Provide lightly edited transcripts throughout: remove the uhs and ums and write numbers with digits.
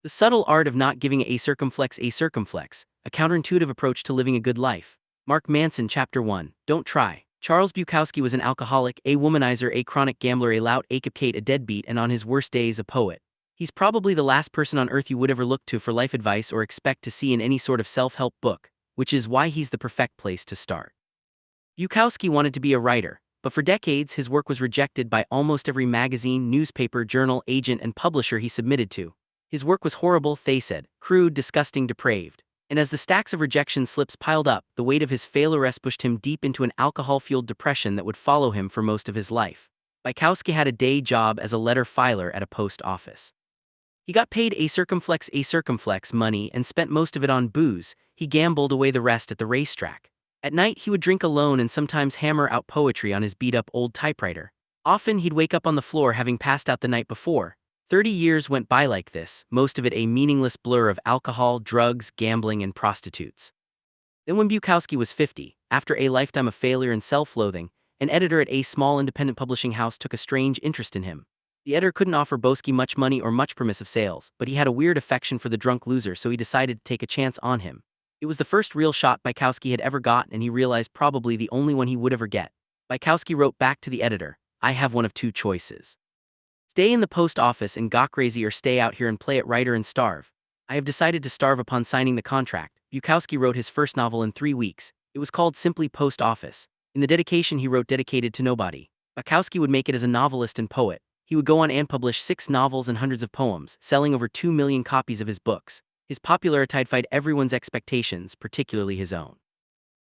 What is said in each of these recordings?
The Subtle Art of Not Giving a Circumflex, a counterintuitive approach to living a good life. Mark Manson, Chapter 1. Don't try. Charles Bukowski was an alcoholic, a womanizer, a chronic gambler, a lout, a cupcake, a deadbeat, and on his worst days, a poet. He's probably the last person on earth you would ever look to for life advice or expect to see in any sort of self-help book, which is why he's the perfect place to start. Bukowski wanted to be a writer, but for decades his work was rejected by almost every magazine, newspaper, journal, agent, and publisher he submitted to. His work was horrible, they said, crude, disgusting, depraved. And as the stacks of rejection slips piled up, the weight of his failure pushed him deep into an alcohol-fueled depression that would follow him for most of his life. Bukowski had a day job as a letter filer at a post office. He got paid a circumflex money and spent most of it on booze. He gambled away the rest at the racetrack. At night he would drink alone and sometimes hammer out poetry on his beat-up old typewriter. Often he'd wake up on the floor having passed out the night before. 30 years went by like this, most of it a meaningless blur of alcohol, drugs, gambling, and prostitutes. Then when Bukowski was 50, after a lifetime of failure and self-loathing, an editor at a small independent publishing house took a strange interest in him. The editor couldn't offer Bukowski much money or much permissive sales, but he had a weird affection for the drunk loser, so he decided to take a chance on him. It was the first real shot Bukowski had ever got, and he realized probably the only one he would ever get. Bukowski wrote back to the editor, "I have one of two choices. Stay in the post office and go crazy, or stay out here and play at writer and starve. I have decided to starve." Upon signing the contract, Bukowski wrote his first novel in 3 weeks. It was called simply Post Office. In the dedication he wrote, "Dedicated to Nobody." Bukowski would make it as a novelist and poet. He would go on and publish 6 novels and hundreds of poems, selling over 2 million copies of his books. His popularity defied everyone's expectations, particularly his own.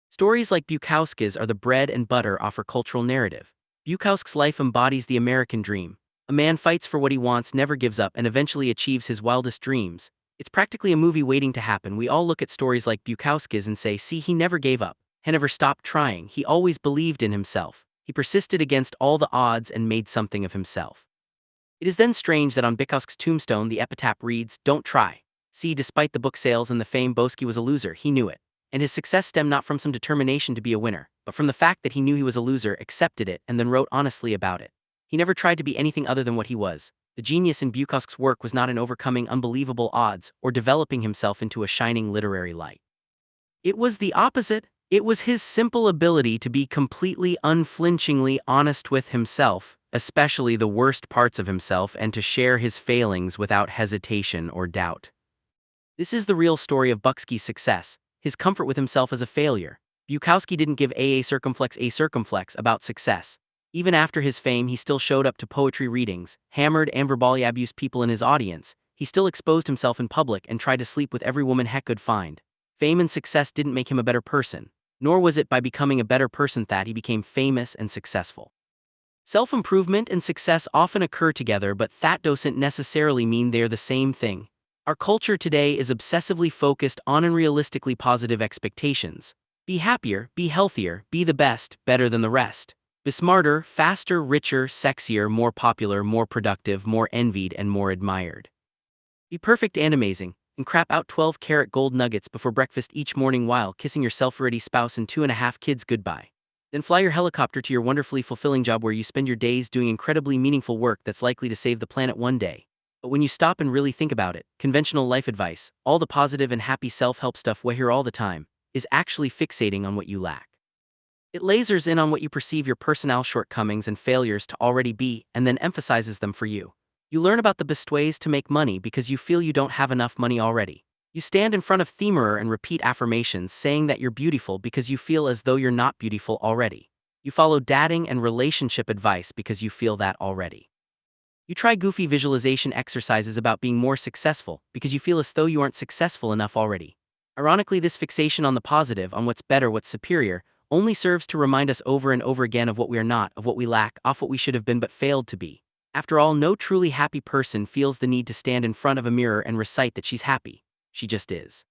Stories like Bukowski's are the bread and butter of our cultural narrative. Bukowski's life embodies the American dream. A man fights for what he wants, never gives up, and eventually achieves his wildest dreams. It's practically a movie waiting to happen. We all look at stories like Bukowski's and say, see, he never gave up. He never stopped trying. He always believed in himself. He persisted against all the odds and made something of himself. It is then strange that on Bukowski's tombstone the epitaph reads, "Don't try." See, despite the book sales and the fame, Bukowski was a loser. He knew it. And his success stemmed not from some determination to be a winner, but from the fact that he knew he was a loser, accepted it, and then wrote honestly about it. He never tried to be anything other than what he was. The genius in Bukowski's work was not in overcoming unbelievable odds or developing himself into a shining literary light. It was the opposite. It was his simple ability to be completely unflinchingly honest with himself, especially the worst parts of himself, and to share his failings without hesitation or doubt. This is the real story of Bukowski's success, his comfort with himself as a failure. Bukowski didn't give a circumflex about success. Even after his fame, he still showed up to poetry readings, hammered and verbally abused people in his audience. He still exposed himself in public and tried to sleep with every woman he could find. Fame and success didn't make him a better person, nor was it by becoming a better person that he became famous and successful. Self-improvement and success often occur together, but that doesn't necessarily mean they're the same thing. Our culture today is obsessively focused on unrealistically positive expectations. Be happier, be healthier, be the best, better than the rest. Be smarter, faster, richer, sexier, more popular, more productive, more envied, and more admired. Be perfect and amazing, and crap out 12-karat gold nuggets before breakfast each morning while kissing your self-ready spouse and 2.5 kids goodbye. Then fly your helicopter to your wonderfully fulfilling job where you spend your days doing incredibly meaningful work that's likely to save the planet one day. But when you stop and really think about it, conventional life advice, all the positive and happy self-help stuff we hear all the time, is actually fixating on what you lack. It lasers in on what you perceive your personal shortcomings and failures to already be, and then emphasizes them for you. You learn about the best ways to make money because you feel you don't have enough money already. You stand in front of the mirror and repeat affirmations saying that you're beautiful because you feel as though you're not beautiful already. You follow dating and relationship advice because you feel that already. You try goofy visualization exercises about being more successful because you feel as though you aren't successful enough already. Ironically, this fixation on the positive, on what's better, what's superior, only serves to remind us over and over again of what we are not, of what we lack, of what we should have been but failed to be. After all, no truly happy person feels the need to stand in front of a mirror and recite that she's happy. She just is.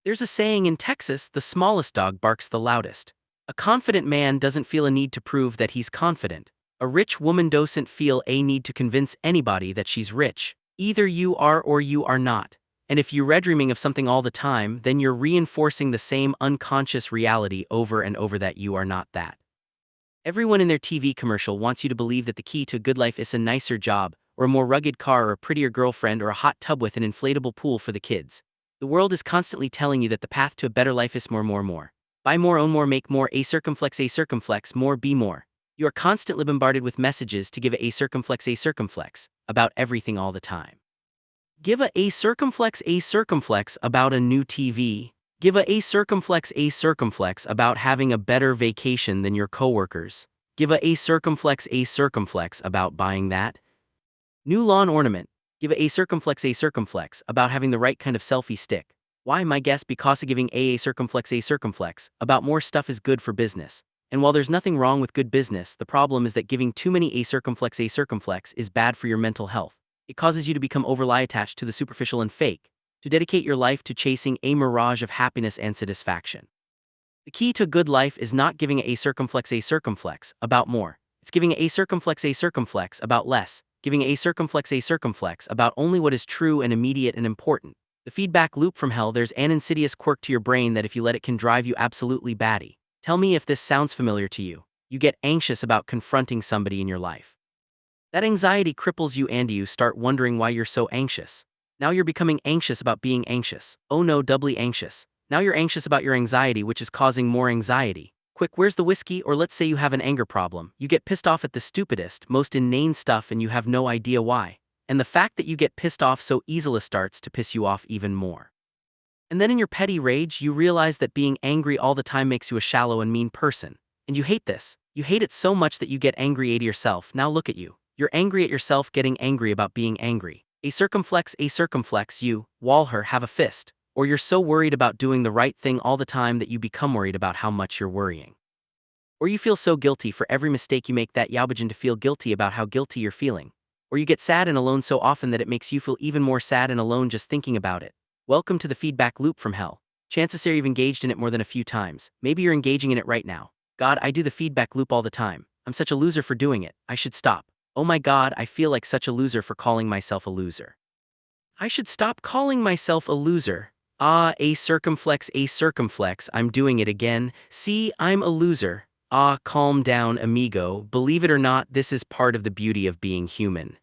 There's a saying in Texas, the smallest dog barks the loudest. A confident man doesn't feel a need to prove that he's confident. A rich woman doesn't feel a need to convince anybody that she's rich. Either you are or you are not. And if you're dreaming of something all the time, then you're reinforcing the same unconscious reality over and over that you are not that. Everyone in their TV commercial wants you to believe that the key to a good life is a nicer job, or a more rugged car, or a prettier girlfriend, or a hot tub with an inflatable pool for the kids. The world is constantly telling you that the path to a better life is more, more, more. Buy more, own more, make more, a circumflex, more, be more. You are constantly bombarded with messages to give a circumflex, about everything all the time. Give a circumflex about a new TV. Give a circumflex about having a better vacation than your coworkers. Give a circumflex about buying that new lawn ornament. Give a circumflex about having the right kind of selfie stick. Why, my guess, because giving a circumflex about more stuff is good for business. And while there's nothing wrong with good business, the problem is that giving too many a circumflex is bad for your mental health. It causes you to become overly attached to the superficial and fake, to dedicate your life to chasing a mirage of happiness and satisfaction. The key to a good life is not giving a circumflex about more. It's giving a circumflex about less, giving a circumflex about only what is true and immediate and important. The feedback loop from hell. There's an insidious quirk to your brain that if you let it can drive you absolutely batty. Tell me if this sounds familiar to you. You get anxious about confronting somebody in your life. That anxiety cripples you and you start wondering why you're so anxious. Now you're becoming anxious about being anxious. Oh no, doubly anxious. Now you're anxious about your anxiety, which is causing more anxiety. Quick, where's the whiskey? Or let's say you have an anger problem. You get pissed off at the stupidest, most inane stuff and you have no idea why. And the fact that you get pissed off so easily starts to piss you off even more. And then in your petty rage, you realize that being angry all the time makes you a shallow and mean person. And you hate this. You hate it so much that you get angry at yourself. Now look at you. You're angry at yourself getting angry about being angry. A circumflex, you, Walher, have a fist. Or you're so worried about doing the right thing all the time that you become worried about how much you're worrying. Or you feel so guilty for every mistake you make that you begin to feel guilty about how guilty you're feeling. Or you get sad and alone so often that it makes you feel even more sad and alone just thinking about it. Welcome to the feedback loop from hell. Chances are you've engaged in it more than a few times. Maybe you're engaging in it right now. God, I do the feedback loop all the time. I'm such a loser for doing it. I should stop. Oh my God, I feel like such a loser for calling myself a loser. I should stop calling myself a loser. Ah, a circumflex, I'm doing it again. See, I'm a loser. Ah, calm down, amigo. Believe it or not, this is part of the beauty of being human.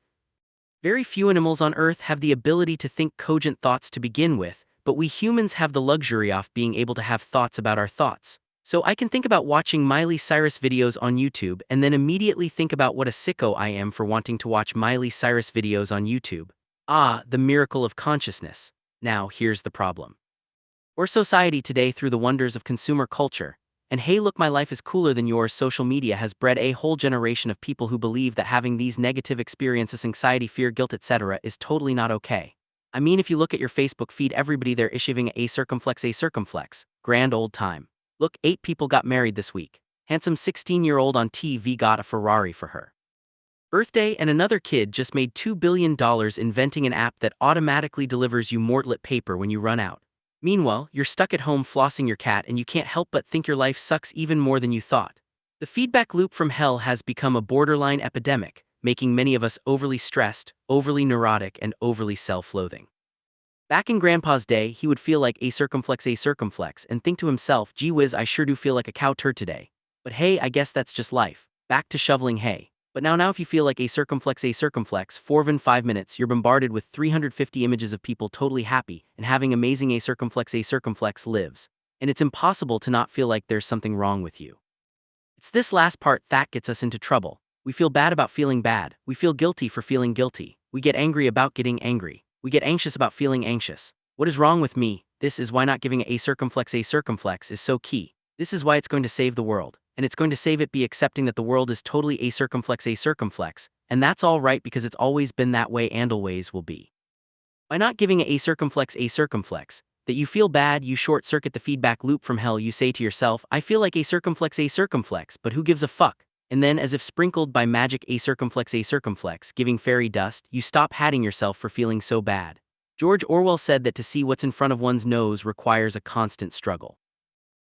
Very few animals on Earth have the ability to think cogent thoughts to begin with, but we humans have the luxury of being able to have thoughts about our thoughts. So I can think about watching Miley Cyrus videos on YouTube and then immediately think about what a sicko I am for wanting to watch Miley Cyrus videos on YouTube. Ah, the miracle of consciousness. Now, here's the problem. Or society today through the wonders of consumer culture. And hey look, my life is cooler than yours. Social media has bred a whole generation of people who believe that having these negative experiences, anxiety, fear, guilt, etc. is totally not okay. I mean, if you look at your Facebook feed, everybody there is issuing a circumflex, grand old time. Look, 8 people got married this week. Handsome 16-year-old on TV got a Ferrari for her birthday, and another kid just made $2 billion inventing an app that automatically delivers you mortlet paper when you run out. Meanwhile, you're stuck at home flossing your cat and you can't help but think your life sucks even more than you thought. The feedback loop from hell has become a borderline epidemic, making many of us overly stressed, overly neurotic, and overly self-loathing. Back in Grandpa's day, he would feel like a circumflex, and think to himself, gee whiz, I sure do feel like a cow turd today. But hey, I guess that's just life. Back to shoveling hay. But now if you feel like a circumflex, for even 5 minutes, you're bombarded with 350 images of people totally happy and having amazing a circumflex lives. And it's impossible to not feel like there's something wrong with you. It's this last part that gets us into trouble. We feel bad about feeling bad. We feel guilty for feeling guilty. We get angry about getting angry. We get anxious about feeling anxious. What is wrong with me? This is why not giving a circumflex is so key. This is why it's going to save the world. And it's going to save it by accepting that the world is totally a circumflex, and that's all right because it's always been that way and always will be. By not giving a circumflex, that you feel bad, you short-circuit the feedback loop from hell. You say to yourself, I feel like a circumflex, but who gives a fuck? And then, as if sprinkled by magic, a circumflex, giving fairy dust, you stop hating yourself for feeling so bad. George Orwell said that to see what's in front of one's nose requires a constant struggle.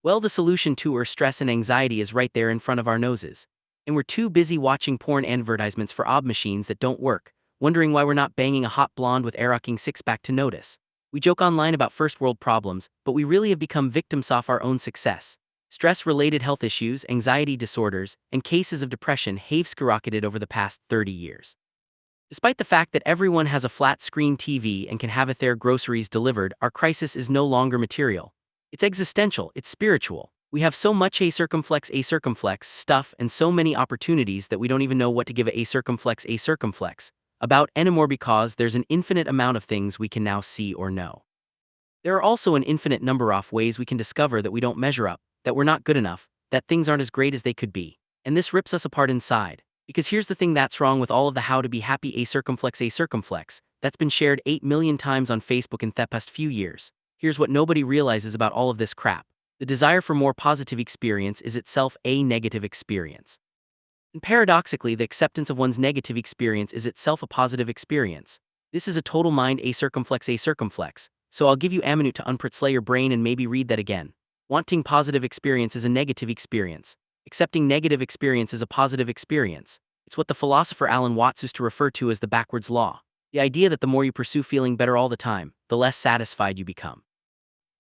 Well, the solution to our stress and anxiety is right there in front of our noses. And we're too busy watching porn advertisements for ob machines that don't work, wondering why we're not banging a hot blonde with a rocking six-pack to notice. We joke online about first world problems, but we really have become victims of our own success. Stress-related health issues, anxiety disorders, and cases of depression have skyrocketed over the past 30 years. Despite the fact that everyone has a flat-screen TV and can have their groceries delivered, our crisis is no longer material. It's existential, it's spiritual. We have so much a circumflex stuff and so many opportunities that we don't even know what to give a circumflex about anymore because there's an infinite amount of things we can now see or know. There are also an infinite number of ways we can discover that we don't measure up, that we're not good enough, that things aren't as great as they could be. And this rips us apart inside. Because here's the thing that's wrong with all of the how to be happy a circumflex that's been shared 8 million times on Facebook in the past few years. Here's what nobody realizes about all of this crap. The desire for more positive experience is itself a negative experience. And paradoxically, the acceptance of one's negative experience is itself a positive experience. This is a total mind a circumflex. So I'll give you a minute to unpritzlay your brain and maybe read that again. Wanting positive experience is a negative experience. Accepting negative experience is a positive experience. It's what the philosopher Alan Watts used to refer to as the backwards law. The idea that the more you pursue feeling better all the time, the less satisfied you become.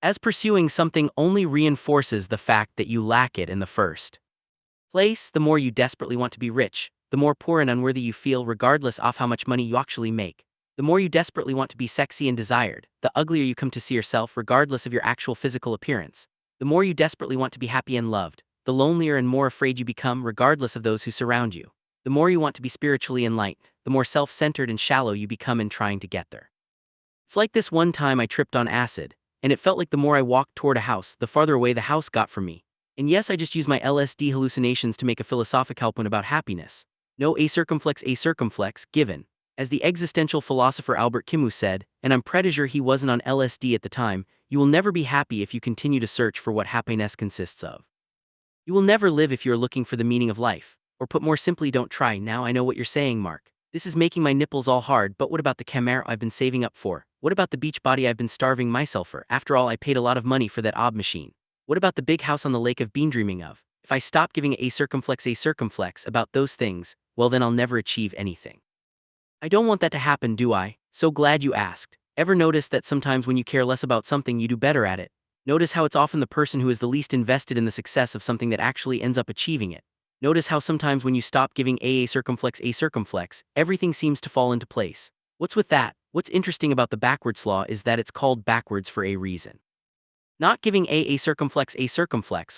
As pursuing something only reinforces the fact that you lack it in the first place, the more you desperately want to be rich, the more poor and unworthy you feel regardless of how much money you actually make. The more you desperately want to be sexy and desired, the uglier you come to see yourself regardless of your actual physical appearance. The more you desperately want to be happy and loved, the lonelier and more afraid you become regardless of those who surround you. The more you want to be spiritually enlightened, the more self-centered and shallow you become in trying to get there. It's like this one time I tripped on acid, and it felt like the more I walked toward a house, the farther away the house got from me. And yes, I just used my LSD hallucinations to make a philosophical point about happiness. No a circumflex given. As the existential philosopher Albert Camus said, and I'm pretty sure he wasn't on LSD at the time, you will never be happy if you continue to search for what happiness consists of. You will never live if you're looking for the meaning of life. Or put more simply, don't try. Now I know what you're saying, Mark. This is making my nipples all hard, but what about the Camaro I've been saving up for? What about the beach body I've been starving myself for? After all, I paid a lot of money for that ob machine. What about the big house on the lake I've been dreaming of? If I stop giving a circumflex about those things, well then I'll never achieve anything. I don't want that to happen, do I? So glad you asked. Ever notice that sometimes when you care less about something you do better at it? Notice how it's often the person who is the least invested in the success of something that actually ends up achieving it. Notice how sometimes when you stop giving a circumflex, everything seems to fall into place. What's with that? What's interesting about the backwards law is that it's called backwards for a reason. Not giving a circumflex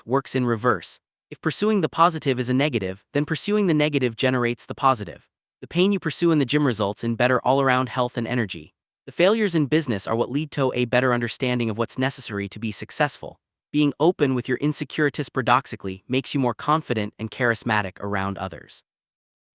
works in reverse. If pursuing the positive is a negative, then pursuing the negative generates the positive. The pain you pursue in the gym results in better all-around health and energy. The failures in business are what lead to a better understanding of what's necessary to be successful. Being open with your insecurities paradoxically makes you more confident and charismatic around others.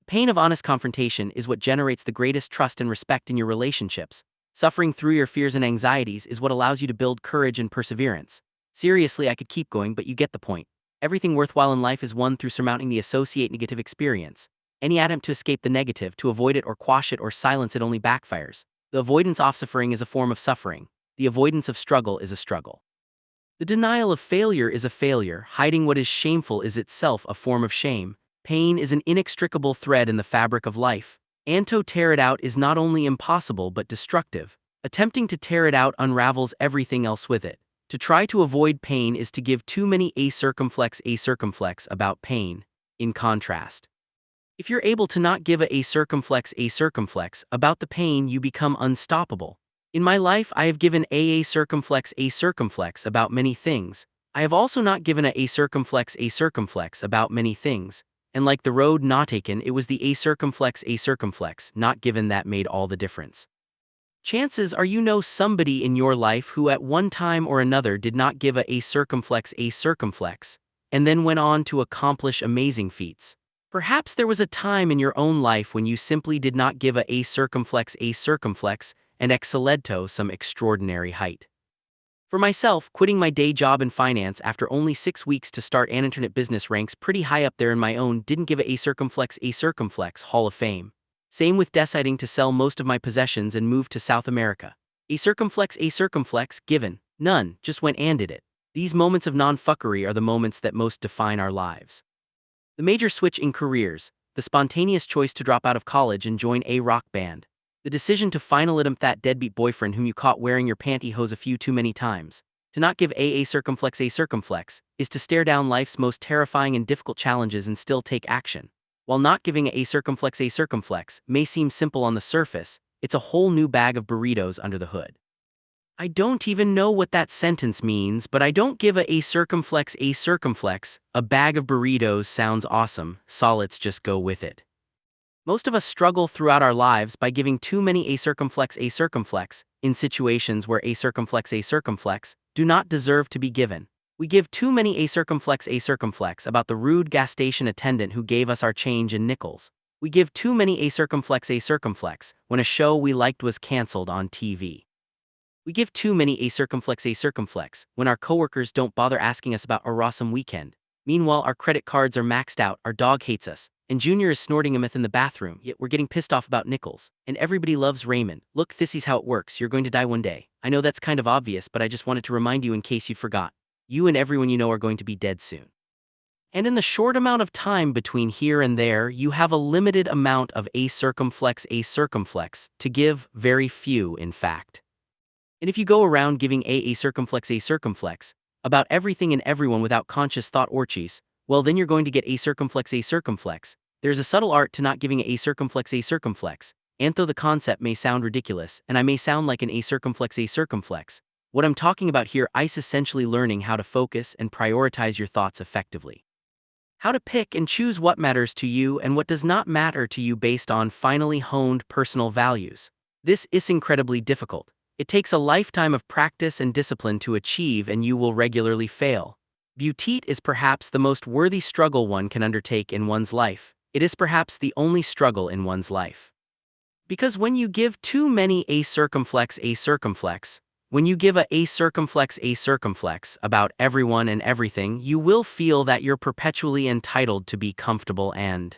The pain of honest confrontation is what generates the greatest trust and respect in your relationships. Suffering through your fears and anxieties is what allows you to build courage and perseverance. Seriously, I could keep going, but you get the point. Everything worthwhile in life is won through surmounting the associate negative experience. Any attempt to escape the negative, to avoid it or quash it or silence it only backfires. The avoidance of suffering is a form of suffering. The avoidance of struggle is a struggle. The denial of failure is a failure. Hiding what is shameful is itself a form of shame. Pain is an inextricable thread in the fabric of life. And to tear it out is not only impossible but destructive. Attempting to tear it out unravels everything else with it. To try to avoid pain is to give too many a circumflex about pain. In contrast, if you're able to not give a circumflex about the pain, you become unstoppable. In my life, I have given a circumflex about many things. I have also not given a circumflex about many things. And like the road not taken, it was the a circumflex not given that made all the difference. Chances are you know somebody in your life who at one time or another did not give a circumflex, and then went on to accomplish amazing feats. Perhaps there was a time in your own life when you simply did not give a circumflex, and excelled to some extraordinary height. For myself, quitting my day job in finance after only 6 weeks to start an internet business ranks pretty high up there in my own didn't give a circumflex Hall of Fame. Same with deciding to sell most of my possessions and move to South America. A circumflex given, none, just went and did it. These moments of non-fuckery are the moments that most define our lives. The major switch in careers, the spontaneous choice to drop out of college and join a rock band. The decision to finally dump that deadbeat boyfriend whom you caught wearing your pantyhose a few too many times. To not give a circumflex is to stare down life's most terrifying and difficult challenges and still take action. While not giving a circumflex may seem simple on the surface, it's a whole new bag of burritos under the hood. I don't even know what that sentence means, but I don't give a circumflex. A bag of burritos sounds awesome, so let's just go with it. Most of us struggle throughout our lives by giving too many a circumflex in situations where a circumflex do not deserve to be given. We give too many a circumflex about the rude gas station attendant who gave us our change in nickels. We give too many a circumflex when a show we liked was canceled on TV. We give too many a circumflex when our coworkers don't bother asking us about our awesome weekend. Meanwhile, our credit cards are maxed out, our dog hates us, and Junior is snorting a myth in the bathroom, yet we're getting pissed off about nickels. And everybody loves Raymond. Look, this is how it works. You're going to die one day. I know that's kind of obvious, but I just wanted to remind you in case you forgot. You and everyone you know are going to be dead soon. And in the short amount of time between here and there, you have a limited amount of a circumflex to give, very few in fact. And if you go around giving a circumflex about everything and everyone without conscious thought or cheese, well then you're going to get a circumflex. There's a subtle art to not giving a circumflex, and though the concept may sound ridiculous, and I may sound like an a circumflex, what I'm talking about here is essentially learning how to focus and prioritize your thoughts effectively. How to pick and choose what matters to you and what does not matter to you based on finely honed personal values. This is incredibly difficult. It takes a lifetime of practice and discipline to achieve, and you will regularly fail. Beauty is perhaps the most worthy struggle one can undertake in one's life. It is perhaps the only struggle in one's life. Because when you give too many a circumflex, when you give a circumflex about everyone and everything, you will feel that you're perpetually entitled to be comfortable and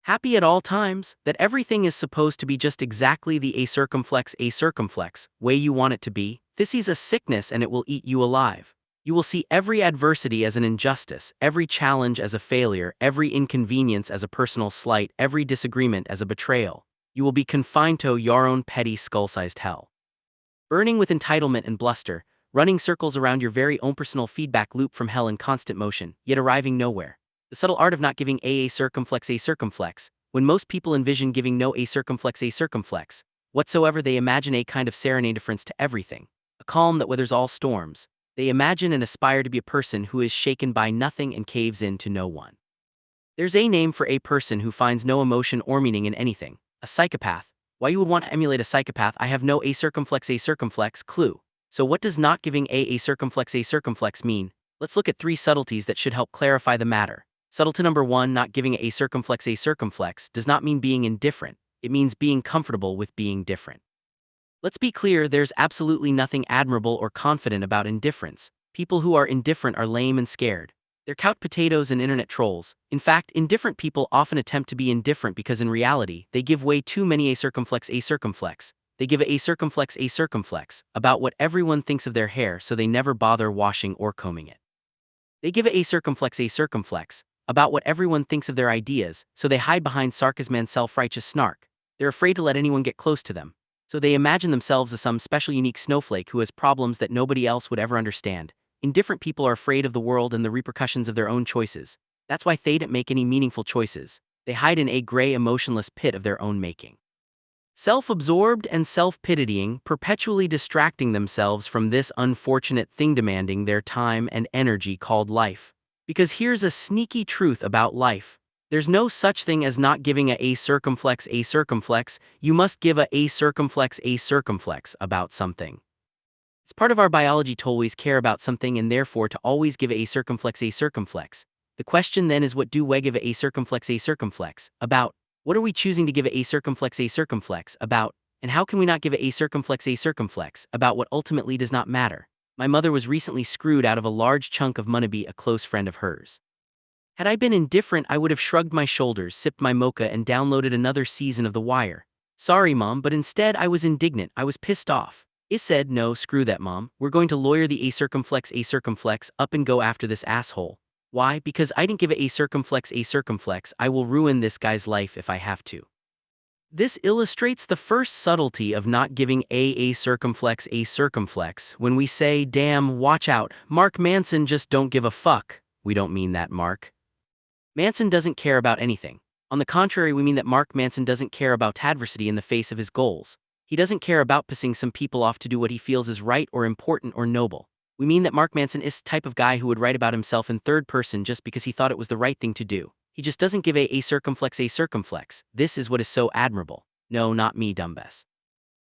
happy at all times, that everything is supposed to be just exactly the a circumflex way you want it to be. This is a sickness and it will eat you alive. You will see every adversity as an injustice, every challenge as a failure, every inconvenience as a personal slight, every disagreement as a betrayal. You will be confined to your own petty skull-sized hell. Burning with entitlement and bluster, running circles around your very own personal feedback loop from hell in constant motion, yet arriving nowhere. The subtle art of not giving a circumflex, when most people envision giving no a circumflex whatsoever, they imagine a kind of serene indifference to everything, a calm that weathers all storms. They imagine and aspire to be a person who is shaken by nothing and caves in to no one. There's a name for a person who finds no emotion or meaning in anything, a psychopath. Why you would want to emulate a psychopath, I have no a circumflex clue. So what does not giving a circumflex mean? Let's look at 3 subtleties that should help clarify the matter. Subtlety number 1, not giving a circumflex does not mean being indifferent. It means being comfortable with being different. Let's be clear, there's absolutely nothing admirable or confident about indifference. People who are indifferent are lame and scared. They're couch potatoes and internet trolls. In fact, indifferent people often attempt to be indifferent because in reality, they give way too many a circumflex. They give a circumflex about what everyone thinks of their hair, so they never bother washing or combing it. They give a circumflex about what everyone thinks of their ideas, so they hide behind sarcasm and self-righteous snark. They're afraid to let anyone get close to them, so they imagine themselves as some special unique snowflake who has problems that nobody else would ever understand. Indifferent people are afraid of the world and the repercussions of their own choices. That's why they don't make any meaningful choices. They hide in a gray, emotionless pit of their own making. Self-absorbed and self-pitying, perpetually distracting themselves from this unfortunate thing demanding their time and energy called life. Because here's a sneaky truth about life. There's no such thing as not giving a circumflex. You must give a circumflex about something. It's part of our biology to always care about something and therefore to always give a circumflex. The question then is, what do we give a circumflex about? What are we choosing to give a circumflex about? And how can we not give a circumflex about what ultimately does not matter? My mother was recently screwed out of a large chunk of money by a close friend of hers. Had I been indifferent, I would have shrugged my shoulders, sipped my mocha, and downloaded another season of The Wire. Sorry, Mom, but instead I was indignant. I was pissed off. I said, no, screw that, Mom. We're going to lawyer the a circumflex up and go after this asshole. Why? Because I didn't give a circumflex. I will ruin this guy's life if I have to. This illustrates the first subtlety of not giving a circumflex. When we say, damn, watch out, Mark Manson just don't give a fuck, we don't mean that, Mark. Manson doesn't care about anything. On the contrary, we mean that Mark Manson doesn't care about adversity in the face of his goals. He doesn't care about pissing some people off to do what he feels is right or important or noble. We mean that Mark Manson is the type of guy who would write about himself in third person just because he thought it was the right thing to do. He just doesn't give a circumflex. This is what is so admirable. No, not me, dumbass.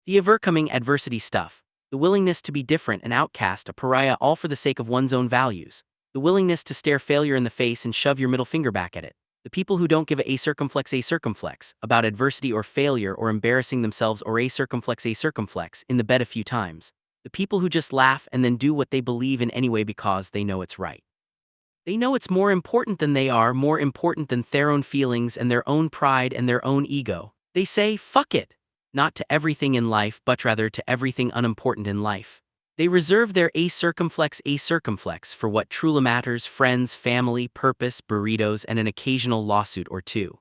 The overcoming adversity stuff. The willingness to be different, an outcast, a pariah, all for the sake of one's own values. The willingness to stare failure in the face and shove your middle finger back at it. The people who don't give a circumflex about adversity or failure or embarrassing themselves or a circumflex in the bed a few times. The people who just laugh and then do what they believe in anyway because they know it's right. They know it's more important than they are, more important than their own feelings and their own pride and their own ego. They say, fuck it. Not to everything in life, but rather to everything unimportant in life. They reserve their a circumflex for what truly matters: friends, family, purpose, burritos, and an occasional lawsuit or two.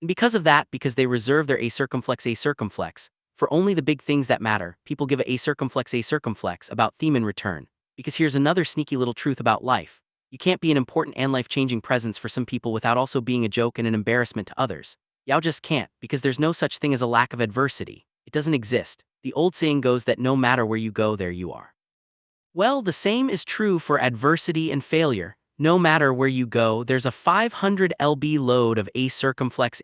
And because of that, because they reserve their a circumflex for only the big things that matter, people give a circumflex about theme in return. Because here's another sneaky little truth about life. You can't be an important and life-changing presence for some people without also being a joke and an embarrassment to others. You just can't, because there's no such thing as a lack of adversity. It doesn't exist. The old saying goes that no matter where you go, there you are. Well, the same is true for adversity and failure. No matter where you go, there's a 500 lb load of a circumflex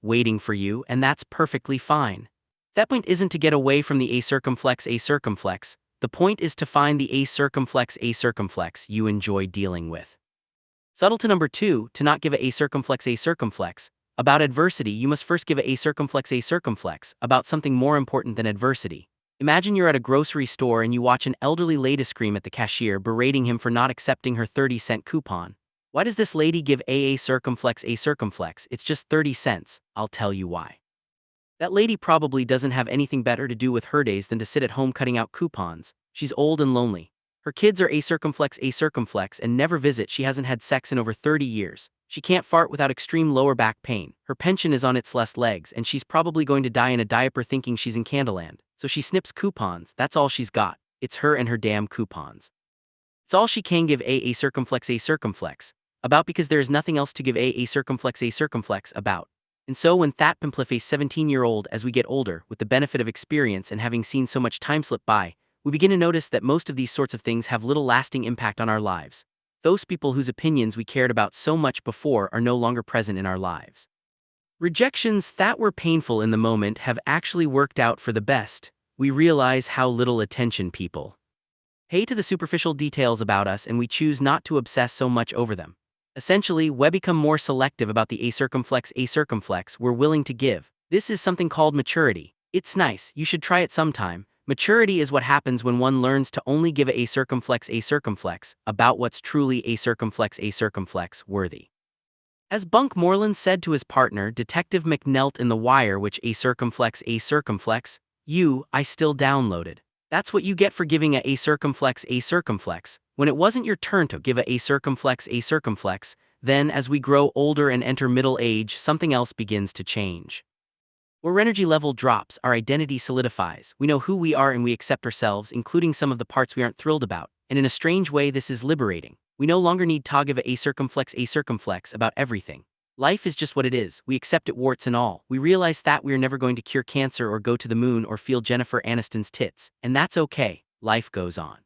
waiting for you, and that's perfectly fine. That point isn't to get away from the a circumflex. The point is to find the a circumflex you enjoy dealing with. Subtlety number 2, to not give a circumflex about adversity, you must first give a circumflex about something more important than adversity. Imagine you're at a grocery store and you watch an elderly lady scream at the cashier, berating him for not accepting her 30-cent coupon. Why does this lady give a circumflex? It's just 30 cents. I'll tell you why. That lady probably doesn't have anything better to do with her days than to sit at home cutting out coupons. She's old and lonely. Her kids are a circumflex and never visit. She hasn't had sex in over 30 years. She can't fart without extreme lower back pain. Her pension is on its last legs, and she's probably going to die in a diaper thinking she's in Candyland. So she snips coupons. That's all she's got. It's her and her damn coupons. It's all she can give a circumflex about, because there is nothing else to give a circumflex about. And so when that pimple-faced 17-year-old, as we get older, with the benefit of experience and having seen so much time slip by, we begin to notice that most of these sorts of things have little lasting impact on our lives. Those people whose opinions we cared about so much before are no longer present in our lives. Rejections that were painful in the moment have actually worked out for the best. We realize how little attention people pay to the superficial details about us, and we choose not to obsess so much over them. Essentially, we become more selective about the a circumflex we're willing to give. This is something called maturity. It's nice, you should try it sometime. Maturity is what happens when one learns to only give a circumflex about what's truly a circumflex worthy. As Bunk Moreland said to his partner, Detective McNelt, in The Wire, which a circumflex, I still downloaded. That's what you get for giving a circumflex. When it wasn't your turn to give a circumflex, then as we grow older and enter middle age, something else begins to change. Our energy level drops, our identity solidifies, we know who we are and we accept ourselves, including some of the parts we aren't thrilled about, and in a strange way this is liberating. We no longer need to give a circumflex about everything. Life is just what it is, we accept it warts and all. We realize that we are never going to cure cancer or go to the moon or feel Jennifer Aniston's tits, and that's okay, life goes on.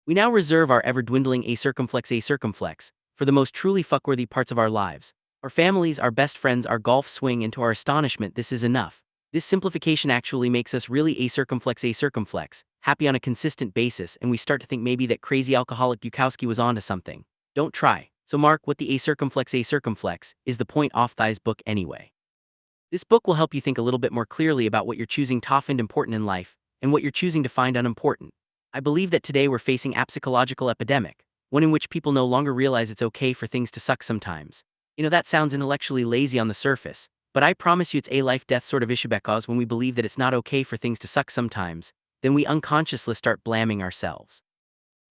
We now reserve our ever-dwindling a circumflex for the most truly fuckworthy parts of our lives. Our families, our best friends, our golf swing, and to our astonishment, this is enough. This simplification actually makes us really a circumflex, happy on a consistent basis, and we start to think maybe that crazy alcoholic Bukowski was onto something. Don't try. So Mark, what the a circumflex is the point off thy's book anyway. This book will help you think a little bit more clearly about what you're choosing to find important in life, and what you're choosing to find unimportant. I believe that today we're facing a psychological epidemic, one in which people no longer realize it's okay for things to suck sometimes. That sounds intellectually lazy on the surface, but I promise you it's a life-death sort of issue, because when we believe that it's not okay for things to suck sometimes, then we unconsciously start blaming ourselves.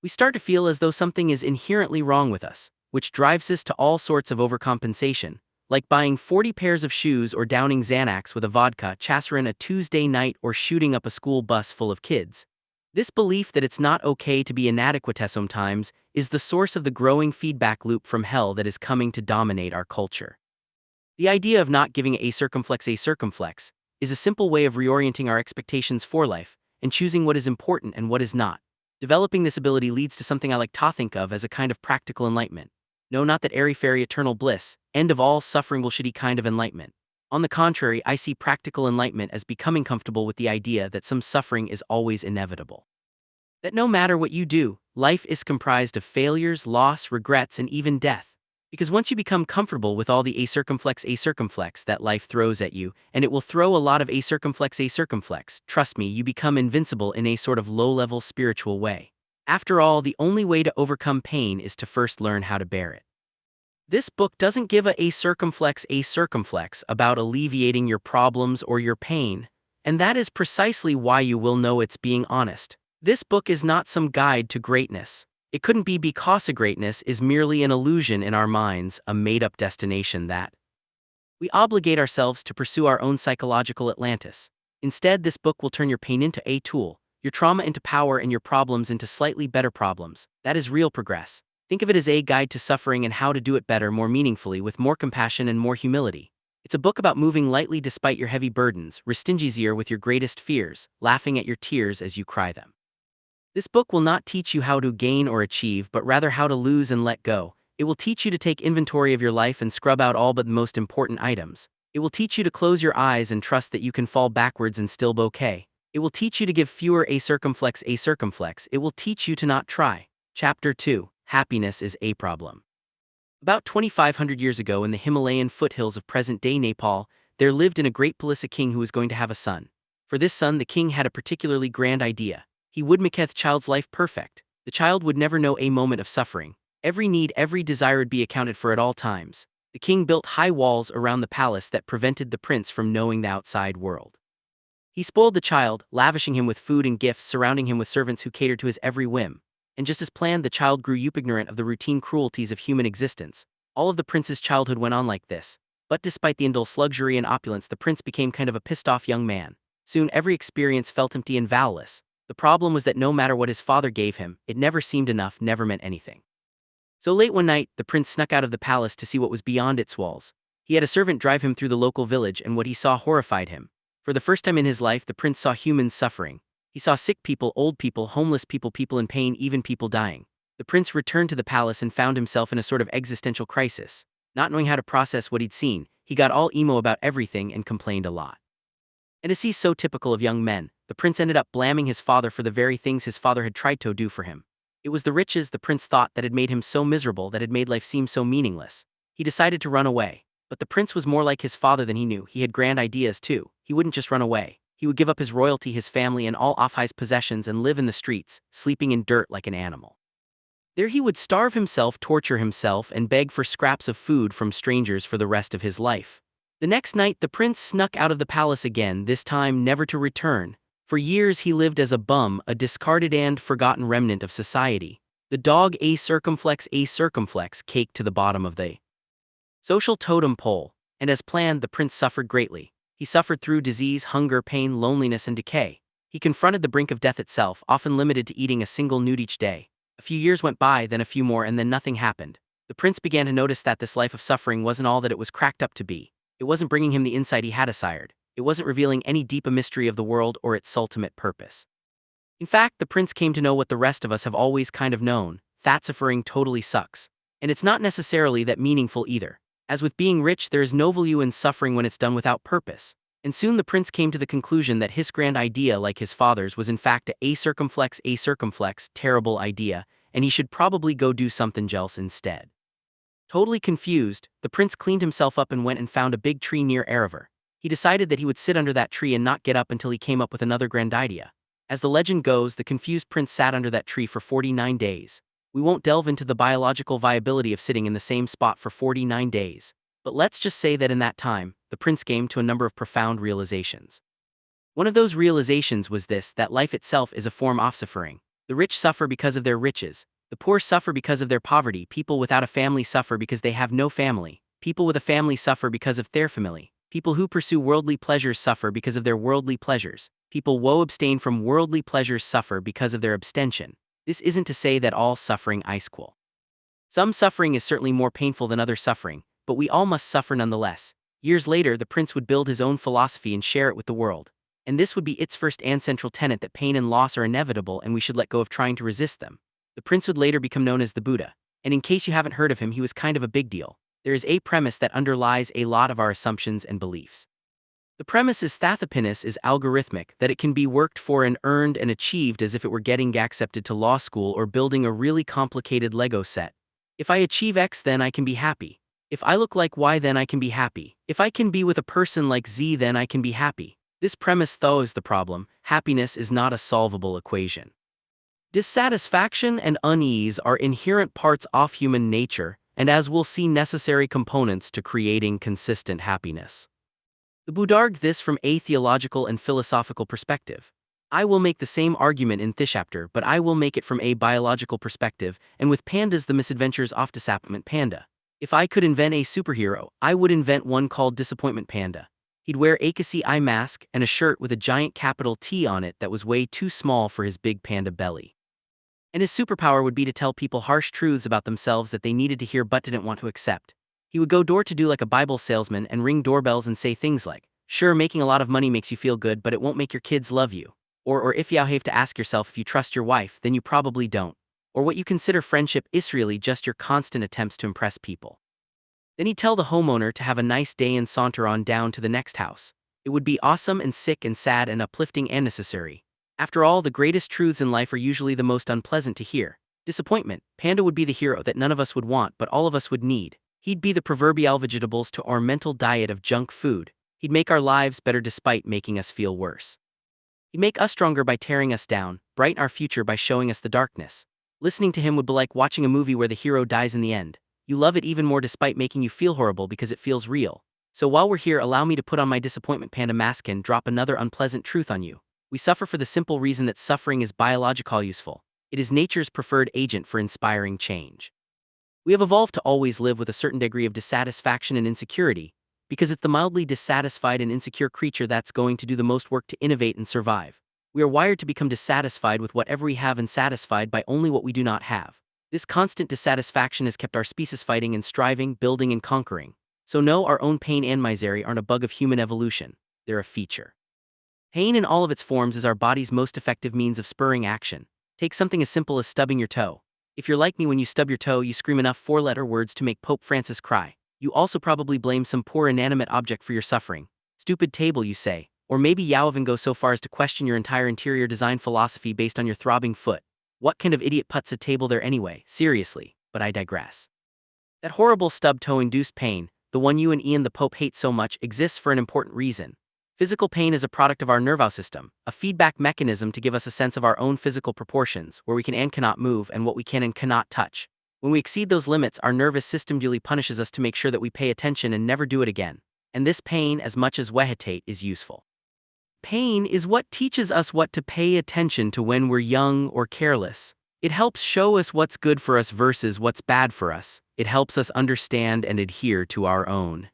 We start to feel as though something is inherently wrong with us, which drives us to all sorts of overcompensation, like buying 40 pairs of shoes or downing Xanax with a vodka chasserin a Tuesday night or shooting up a school bus full of kids. This belief that it's not okay to be inadequate sometimes is the source of the growing feedback loop from hell that is coming to dominate our culture. The idea of not giving a circumflex is a simple way of reorienting our expectations for life and choosing what is important and what is not. Developing this ability leads to something I like to think of as a kind of practical enlightenment. No, not that airy-fairy eternal bliss, end of all suffering bullshitty kind of enlightenment. On the contrary, I see practical enlightenment as becoming comfortable with the idea that some suffering is always inevitable. That no matter what you do, life is comprised of failures, loss, regrets, and even death. Because once you become comfortable with all the a circumflex that life throws at you, and it will throw a lot of a circumflex, trust me, you become invincible in a sort of low-level spiritual way. After all, the only way to overcome pain is to first learn how to bear it. This book doesn't give a circumflex about alleviating your problems or your pain, and that is precisely why you will know it's being honest. This book is not some guide to greatness. It couldn't be because a greatness is merely an illusion in our minds, a made-up destination that we obligate ourselves to pursue our own psychological Atlantis. Instead, this book will turn your pain into a tool, your trauma into power, and your problems into slightly better problems. That is real progress. Think of it as a guide to suffering and how to do it better, more meaningfully, with more compassion and more humility. It's a book about moving lightly despite your heavy burdens, restingizier with your greatest fears, laughing at your tears as you cry them. This book will not teach you how to gain or achieve, but rather how to lose and let go. It will teach you to take inventory of your life and scrub out all but the most important items. It will teach you to close your eyes and trust that you can fall backwards and still be okay. It will teach you to give fewer a circumflex. It will teach you to not try. Chapter 2. Happiness is a problem. About 2,500 years ago, in the Himalayan foothills of present-day Nepal, there lived a great Palisa king who was going to have a son. For this son, the king had a particularly grand idea. He would make the child's life perfect. The child would never know a moment of suffering. Every need, every desire would be accounted for at all times. The king built high walls around the palace that prevented the prince from knowing the outside world. He spoiled the child, lavishing him with food and gifts, surrounding him with servants who catered to his every whim. And just as planned, the child grew ignorant of the routine cruelties of human existence. All of the prince's childhood went on like this. But despite the indulged luxury and opulence, the prince became kind of a pissed-off young man. Soon every experience felt empty and valueless. The problem was that no matter what his father gave him, it never seemed enough, never meant anything. So late one night, the prince snuck out of the palace to see what was beyond its walls. He had a servant drive him through the local village, and what he saw horrified him. For the first time in his life, the prince saw humans suffering. He saw sick people, old people, homeless people, people in pain, even people dying. The prince returned to the palace and found himself in a sort of existential crisis. Not knowing how to process what he'd seen, he got all emo about everything and complained a lot. And as he's so typical of young men, the prince ended up blaming his father for the very things his father had tried to do for him. It was the riches, the prince thought, that had made him so miserable, that had made life seem so meaningless. He decided to run away. But the prince was more like his father than he knew. He had grand ideas too. He wouldn't just run away. He would give up his royalty, his family, and all of his possessions and live in the streets, sleeping in dirt like an animal. There he would starve himself, torture himself, and beg for scraps of food from strangers for the rest of his life. The next night, the prince snuck out of the palace again, this time never to return. For years he lived as a bum, a discarded and forgotten remnant of society. The dog a circumflex caked to the bottom of the social totem pole, and as planned, the prince suffered greatly. He suffered through disease, hunger, pain, loneliness, and decay. He confronted the brink of death itself, often limited to eating a single newt each day. A few years went by, then a few more, and then nothing happened. The prince began to notice that this life of suffering wasn't all that it was cracked up to be. It wasn't bringing him the insight he had desired. It wasn't revealing any deeper mystery of the world or its ultimate purpose. In fact, the prince came to know what the rest of us have always kind of known: that suffering totally sucks. And it's not necessarily that meaningful either. As with being rich, there is no value in suffering when it's done without purpose. And soon the prince came to the conclusion that his grand idea, like his father's, was in fact a circumflex, terrible idea, and he should probably go do something else instead. Totally confused, the prince cleaned himself up and went and found a big tree near Erevar. He decided that he would sit under that tree and not get up until he came up with another grand idea. As the legend goes, the confused prince sat under that tree for 49 days. We won't delve into the biological viability of sitting in the same spot for 49 days. But let's just say that in that time, the prince came to a number of profound realizations. One of those realizations was this: that life itself is a form of suffering. The rich suffer because of their riches. The poor suffer because of their poverty. People without a family suffer because they have no family. People with a family suffer because of their family. People who pursue worldly pleasures suffer because of their worldly pleasures. People who abstain from worldly pleasures suffer because of their abstention. This isn't to say that all suffering is equal. Some suffering is certainly more painful than other suffering, but we all must suffer nonetheless. Years later, the prince would build his own philosophy and share it with the world. And this would be its first and central tenet, that pain and loss are inevitable and we should let go of trying to resist them. The prince would later become known as the Buddha. And in case you haven't heard of him, he was kind of a big deal. There is a premise that underlies a lot of our assumptions and beliefs. The premise is that happiness is algorithmic, that it can be worked for and earned and achieved as if it were getting accepted to law school or building a really complicated Lego set. If I achieve X, then I can be happy. If I look like Y, then I can be happy. If I can be with a person like Z, then I can be happy. This premise, though, is the problem. Happiness is not a solvable equation. Dissatisfaction and unease are inherent parts of human nature, and as we'll see, necessary components to creating consistent happiness. The Buddha argued this from a theological and philosophical perspective. I will make the same argument in this chapter, but I will make it from a biological perspective, and with pandas, the misadventures of Disappointment Panda. If I could invent a superhero, I would invent one called Disappointment Panda. He'd wear a Kasi eye mask and a shirt with a giant capital T on it that was way too small for his big panda belly. And his superpower would be to tell people harsh truths about themselves that they needed to hear but didn't want to accept. He would go door to door like a Bible salesman and ring doorbells and say things like, "Sure, making a lot of money makes you feel good, but it won't make your kids love you." Or if you have to ask yourself if you trust your wife, then you probably don't. Or what you consider friendship is really just your constant attempts to impress people. Then he'd tell the homeowner to have a nice day and saunter on down to the next house. It would be awesome and sick and sad and uplifting and necessary. After all, the greatest truths in life are usually the most unpleasant to hear. Disappointment, Panda would be the hero that none of us would want but all of us would need. He'd be the proverbial vegetables to our mental diet of junk food. He'd make our lives better despite making us feel worse. He'd make us stronger by tearing us down, brighten our future by showing us the darkness. Listening to him would be like watching a movie where the hero dies in the end. You love it even more despite making you feel horrible because it feels real. So while we're here, allow me to put on my Disappointment Panda mask and drop another unpleasant truth on you. We suffer for the simple reason that suffering is biologically useful. It is nature's preferred agent for inspiring change. We have evolved to always live with a certain degree of dissatisfaction and insecurity, because it's the mildly dissatisfied and insecure creature that's going to do the most work to innovate and survive. We are wired to become dissatisfied with whatever we have and satisfied by only what we do not have. This constant dissatisfaction has kept our species fighting and striving, building and conquering. So no, our own pain and misery aren't a bug of human evolution. They're a feature. Pain in all of its forms is our body's most effective means of spurring action. Take something as simple as stubbing your toe. If you're like me, when you stub your toe, you scream enough four-letter words to make Pope Francis cry. You also probably blame some poor inanimate object for your suffering. Stupid table, you say. Or maybe you even go so far as to question your entire interior design philosophy based on your throbbing foot. What kind of idiot puts a table there anyway? Seriously, but I digress. That horrible stub toe-induced pain, the one you and Ian the Pope hate so much, exists for an important reason. Physical pain is a product of our nervous system, a feedback mechanism to give us a sense of our own physical proportions, where we can and cannot move and what we can and cannot touch. When we exceed those limits, our nervous system duly punishes us to make sure that we pay attention and never do it again. And this pain, as much as vegetate, is useful. Pain is what teaches us what to pay attention to when we're young or careless. It helps show us what's good for us versus what's bad for us. It helps us understand and adhere to our own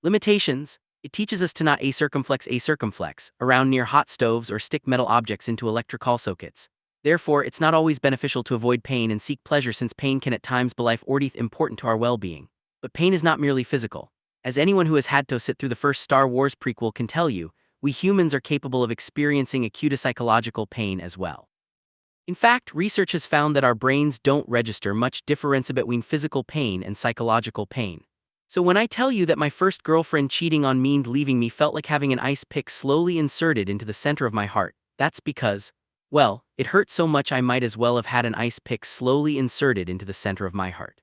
limitations. It teaches us to not circumflex around near hot stoves or stick metal objects into electrical sockets. Therefore, it's not always beneficial to avoid pain and seek pleasure, since pain can at times be life or death important to our well-being. But pain is not merely physical. As anyone who has had to sit through the first Star Wars prequel can tell you, we humans are capable of experiencing acute psychological pain as well. In fact, research has found that our brains don't register much difference between physical pain and psychological pain. So when I tell you that my first girlfriend cheating on me and leaving me felt like having an ice pick slowly inserted into the center of my heart, that's because, well, it hurt so much I might as well have had an ice pick slowly inserted into the center of my heart.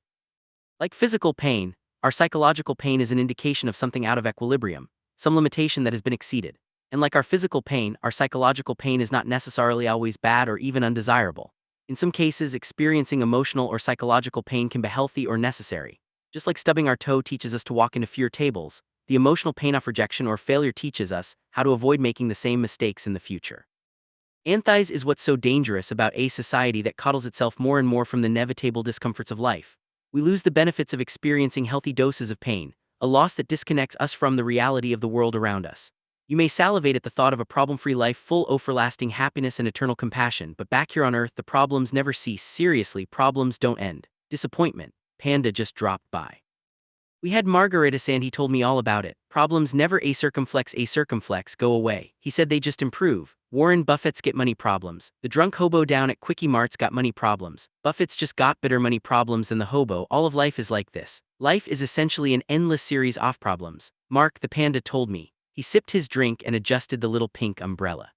Like physical pain, our psychological pain is an indication of something out of equilibrium, some limitation that has been exceeded. And like our physical pain, our psychological pain is not necessarily always bad or even undesirable. In some cases, experiencing emotional or psychological pain can be healthy or necessary. Just like stubbing our toe teaches us to walk into fewer tables, the emotional pain of rejection or failure teaches us how to avoid making the same mistakes in the future. Anthise is what's so dangerous about a society that coddles itself more and more from the inevitable discomforts of life. We lose the benefits of experiencing healthy doses of pain, a loss that disconnects us from the reality of the world around us. You may salivate at the thought of a problem-free life full of everlasting happiness and eternal compassion, but back here on Earth, the problems never cease. Seriously, problems don't end. Disappointment. Panda just dropped by. We had margaritas and he told me all about it. Problems never a circumflex go away. He said they just improve. Warren Buffett's get money problems. The drunk hobo down at Quickie Mart's got money problems. Buffett's just got better money problems than the hobo. All of life is like this. Life is essentially an endless series of problems. Mark the panda told me. He sipped his drink and adjusted the little pink umbrella.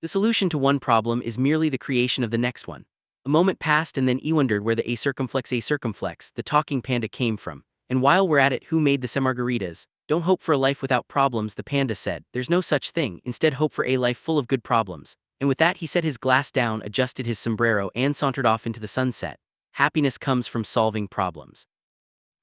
The solution to one problem is merely the creation of the next one. A moment passed and then he wondered where the a circumflex, the talking panda came from. And while we're at it, who made the margaritas? Don't hope for a life without problems, the panda said. There's no such thing, instead hope for a life full of good problems. And with that he set his glass down, adjusted his sombrero and sauntered off into the sunset. Happiness comes from solving problems.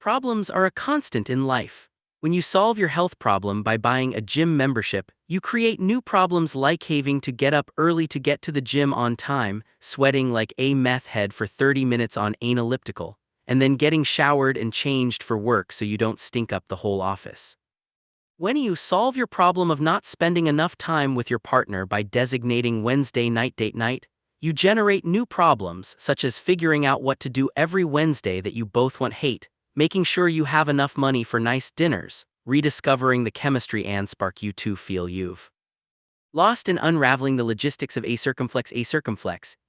Problems are a constant in life. When you solve your health problem by buying a gym membership, you create new problems like having to get up early to get to the gym on time, sweating like a meth head for 30 minutes on an elliptical, and then getting showered and changed for work so you don't stink up the whole office. When you solve your problem of not spending enough time with your partner by designating Wednesday night date night, you generate new problems such as figuring out what to do every Wednesday that you both want hate, making sure you have enough money for nice dinners, rediscovering the chemistry and spark you two feel you've lost, and unraveling the logistics of a circumflex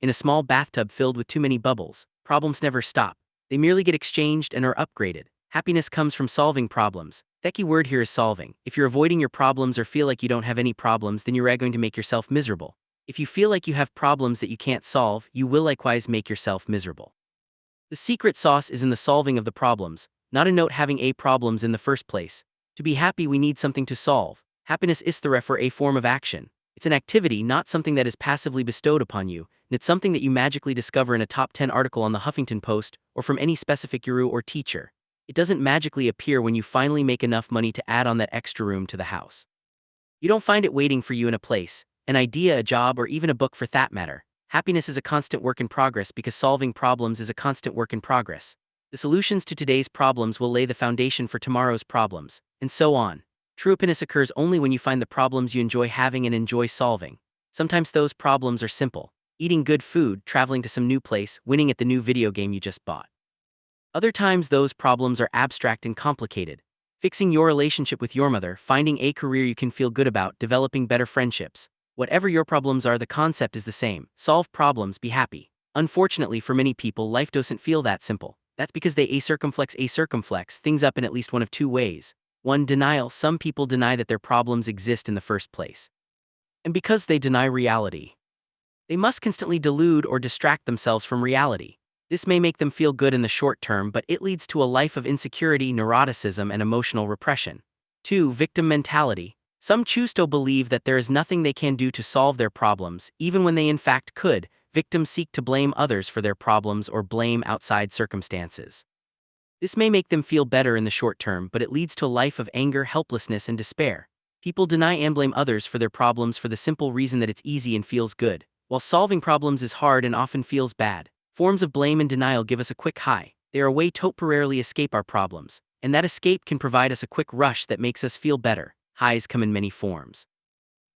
in a small bathtub filled with too many bubbles. Problems never stop. They merely get exchanged and are upgraded. Happiness comes from solving problems. The key word here is solving. If you're avoiding your problems or feel like you don't have any problems, then you're going to make yourself miserable. If you feel like you have problems that you can't solve, you will likewise make yourself miserable. The secret sauce is in the solving of the problems, not a note having a problems in the first place. To be happy, we need something to solve. Happiness is therefore a form of action. It's an activity, not something that is passively bestowed upon you, and it's something that you magically discover in a top 10 article on the Huffington Post or from any specific guru or teacher. It doesn't magically appear when you finally make enough money to add on that extra room to the house. You don't find it waiting for you in a place, an idea, a job, or even a book for that matter. Happiness is a constant work in progress because solving problems is a constant work in progress. The solutions to today's problems will lay the foundation for tomorrow's problems, and so on. True happiness occurs only when you find the problems you enjoy having and enjoy solving. Sometimes those problems are simple. Eating good food, traveling to some new place, winning at the new video game you just bought. Other times those problems are abstract and complicated. Fixing your relationship with your mother, finding a career you can feel good about, developing better friendships. Whatever your problems are, the concept is the same. Solve problems, be happy. Unfortunately for many people, life doesn't feel that simple. That's because they a circumflex things up in at least one of two ways. 1. Denial. Some people deny that their problems exist in the first place. And because they deny reality, they must constantly delude or distract themselves from reality. This may make them feel good in the short term, but it leads to a life of insecurity, neuroticism, and emotional repression. 2. Victim mentality. Some choose to believe that there is nothing they can do to solve their problems, even when they in fact could. Victims seek to blame others for their problems or blame outside circumstances. This may make them feel better in the short term, but it leads to a life of anger, helplessness, and despair. People deny and blame others for their problems for the simple reason that it's easy and feels good. While solving problems is hard and often feels bad, forms of blame and denial give us a quick high. They are a way to temporarily escape our problems, and that escape can provide us a quick rush that makes us feel better. Highs come in many forms.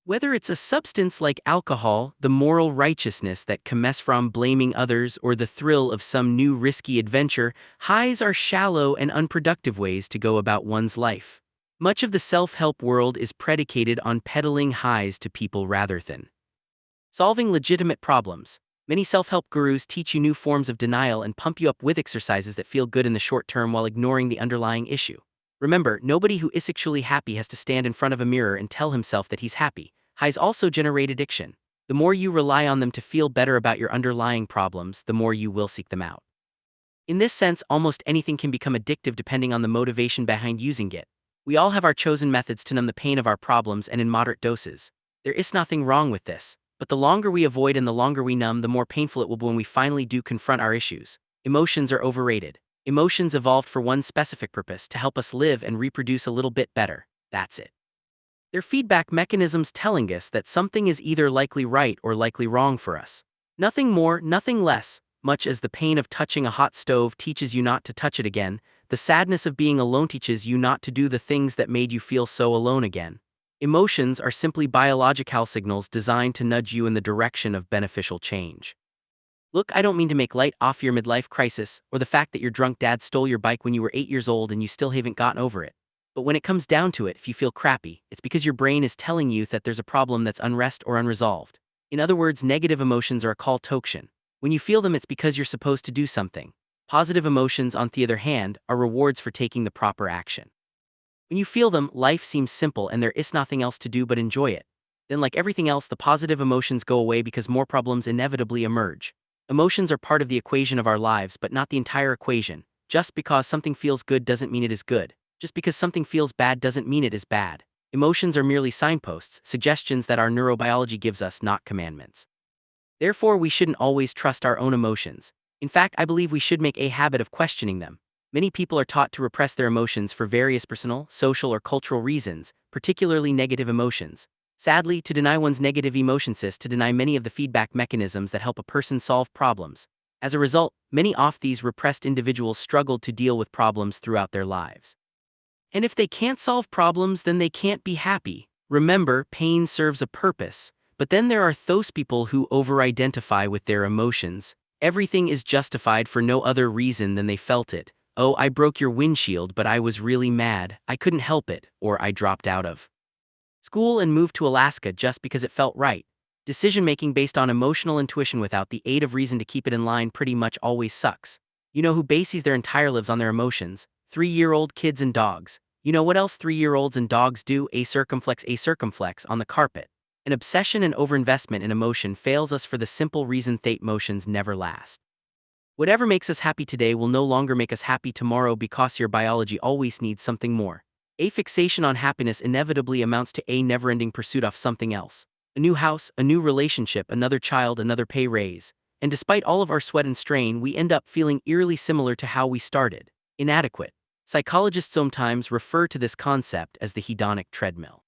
Whether it's a substance like alcohol, the moral righteousness that comes from blaming others, or the thrill of some new risky adventure, highs are shallow and unproductive ways to go about one's life. Much of the self-help world is predicated on peddling highs to people rather than solving legitimate problems. Many self-help gurus teach you new forms of denial and pump you up with exercises that feel good in the short term while ignoring the underlying issue. Remember, nobody who is actually happy has to stand in front of a mirror and tell himself that he's happy. Highs also generate addiction. The more you rely on them to feel better about your underlying problems, the more you will seek them out. In this sense, almost anything can become addictive depending on the motivation behind using it. We all have our chosen methods to numb the pain of our problems, and in moderate doses. There is nothing wrong with this, but the longer we avoid and the longer we numb, the more painful it will be when we finally do confront our issues. Emotions are overrated. Emotions evolved for one specific purpose: to help us live and reproduce a little bit better. That's it. They're feedback mechanisms telling us that something is either likely right or likely wrong for us. Nothing more, nothing less. Much as the pain of touching a hot stove teaches you not to touch it again, the sadness of being alone teaches you not to do the things that made you feel so alone again. Emotions are simply biological signals designed to nudge you in the direction of beneficial change. Look, I don't mean to make light off your midlife crisis, or the fact that your drunk dad stole your bike when you were 8 years old and you still haven't gotten over it. But when it comes down to it, if you feel crappy, it's because your brain is telling you that there's a problem that's unrest or unresolved. In other words, negative emotions are a call to action. When you feel them, it's because you're supposed to do something. Positive emotions, on the other hand, are rewards for taking the proper action. When you feel them, life seems simple and there is nothing else to do but enjoy it. Then, like everything else, the positive emotions go away because more problems inevitably emerge. Emotions are part of the equation of our lives, but not the entire equation. Just because something feels good doesn't mean it is good. Just because something feels bad doesn't mean it is bad. Emotions are merely signposts, suggestions that our neurobiology gives us, not commandments. Therefore, we shouldn't always trust our own emotions. In fact, I believe we should make a habit of questioning them. Many people are taught to repress their emotions for various personal, social, or cultural reasons, particularly negative emotions. Sadly, to deny one's negative emotions is to deny many of the feedback mechanisms that help a person solve problems. As a result, many of these repressed individuals struggle to deal with problems throughout their lives. And if they can't solve problems, then they can't be happy. Remember, pain serves a purpose. But then there are those people who over-identify with their emotions. Everything is justified for no other reason than they felt it. Oh, I broke your windshield, but I was really mad. I couldn't help it, or I dropped out of school and moved to Alaska just because it felt right. Decision-making based on emotional intuition without the aid of reason to keep it in line pretty much always sucks. You know who bases their entire lives on their emotions? 3-year-old kids and dogs. You know what else 3-year-olds and dogs do? A circumflex on the carpet. An obsession and overinvestment in emotion fails us for the simple reason that emotions never last. Whatever makes us happy today will no longer make us happy tomorrow because your biology always needs something more. A fixation on happiness inevitably amounts to a never-ending pursuit of something else. A new house, a new relationship, another child, another pay raise. And despite all of our sweat and strain, we end up feeling eerily similar to how we started. Inadequate. Psychologists sometimes refer to this concept as the hedonic treadmill.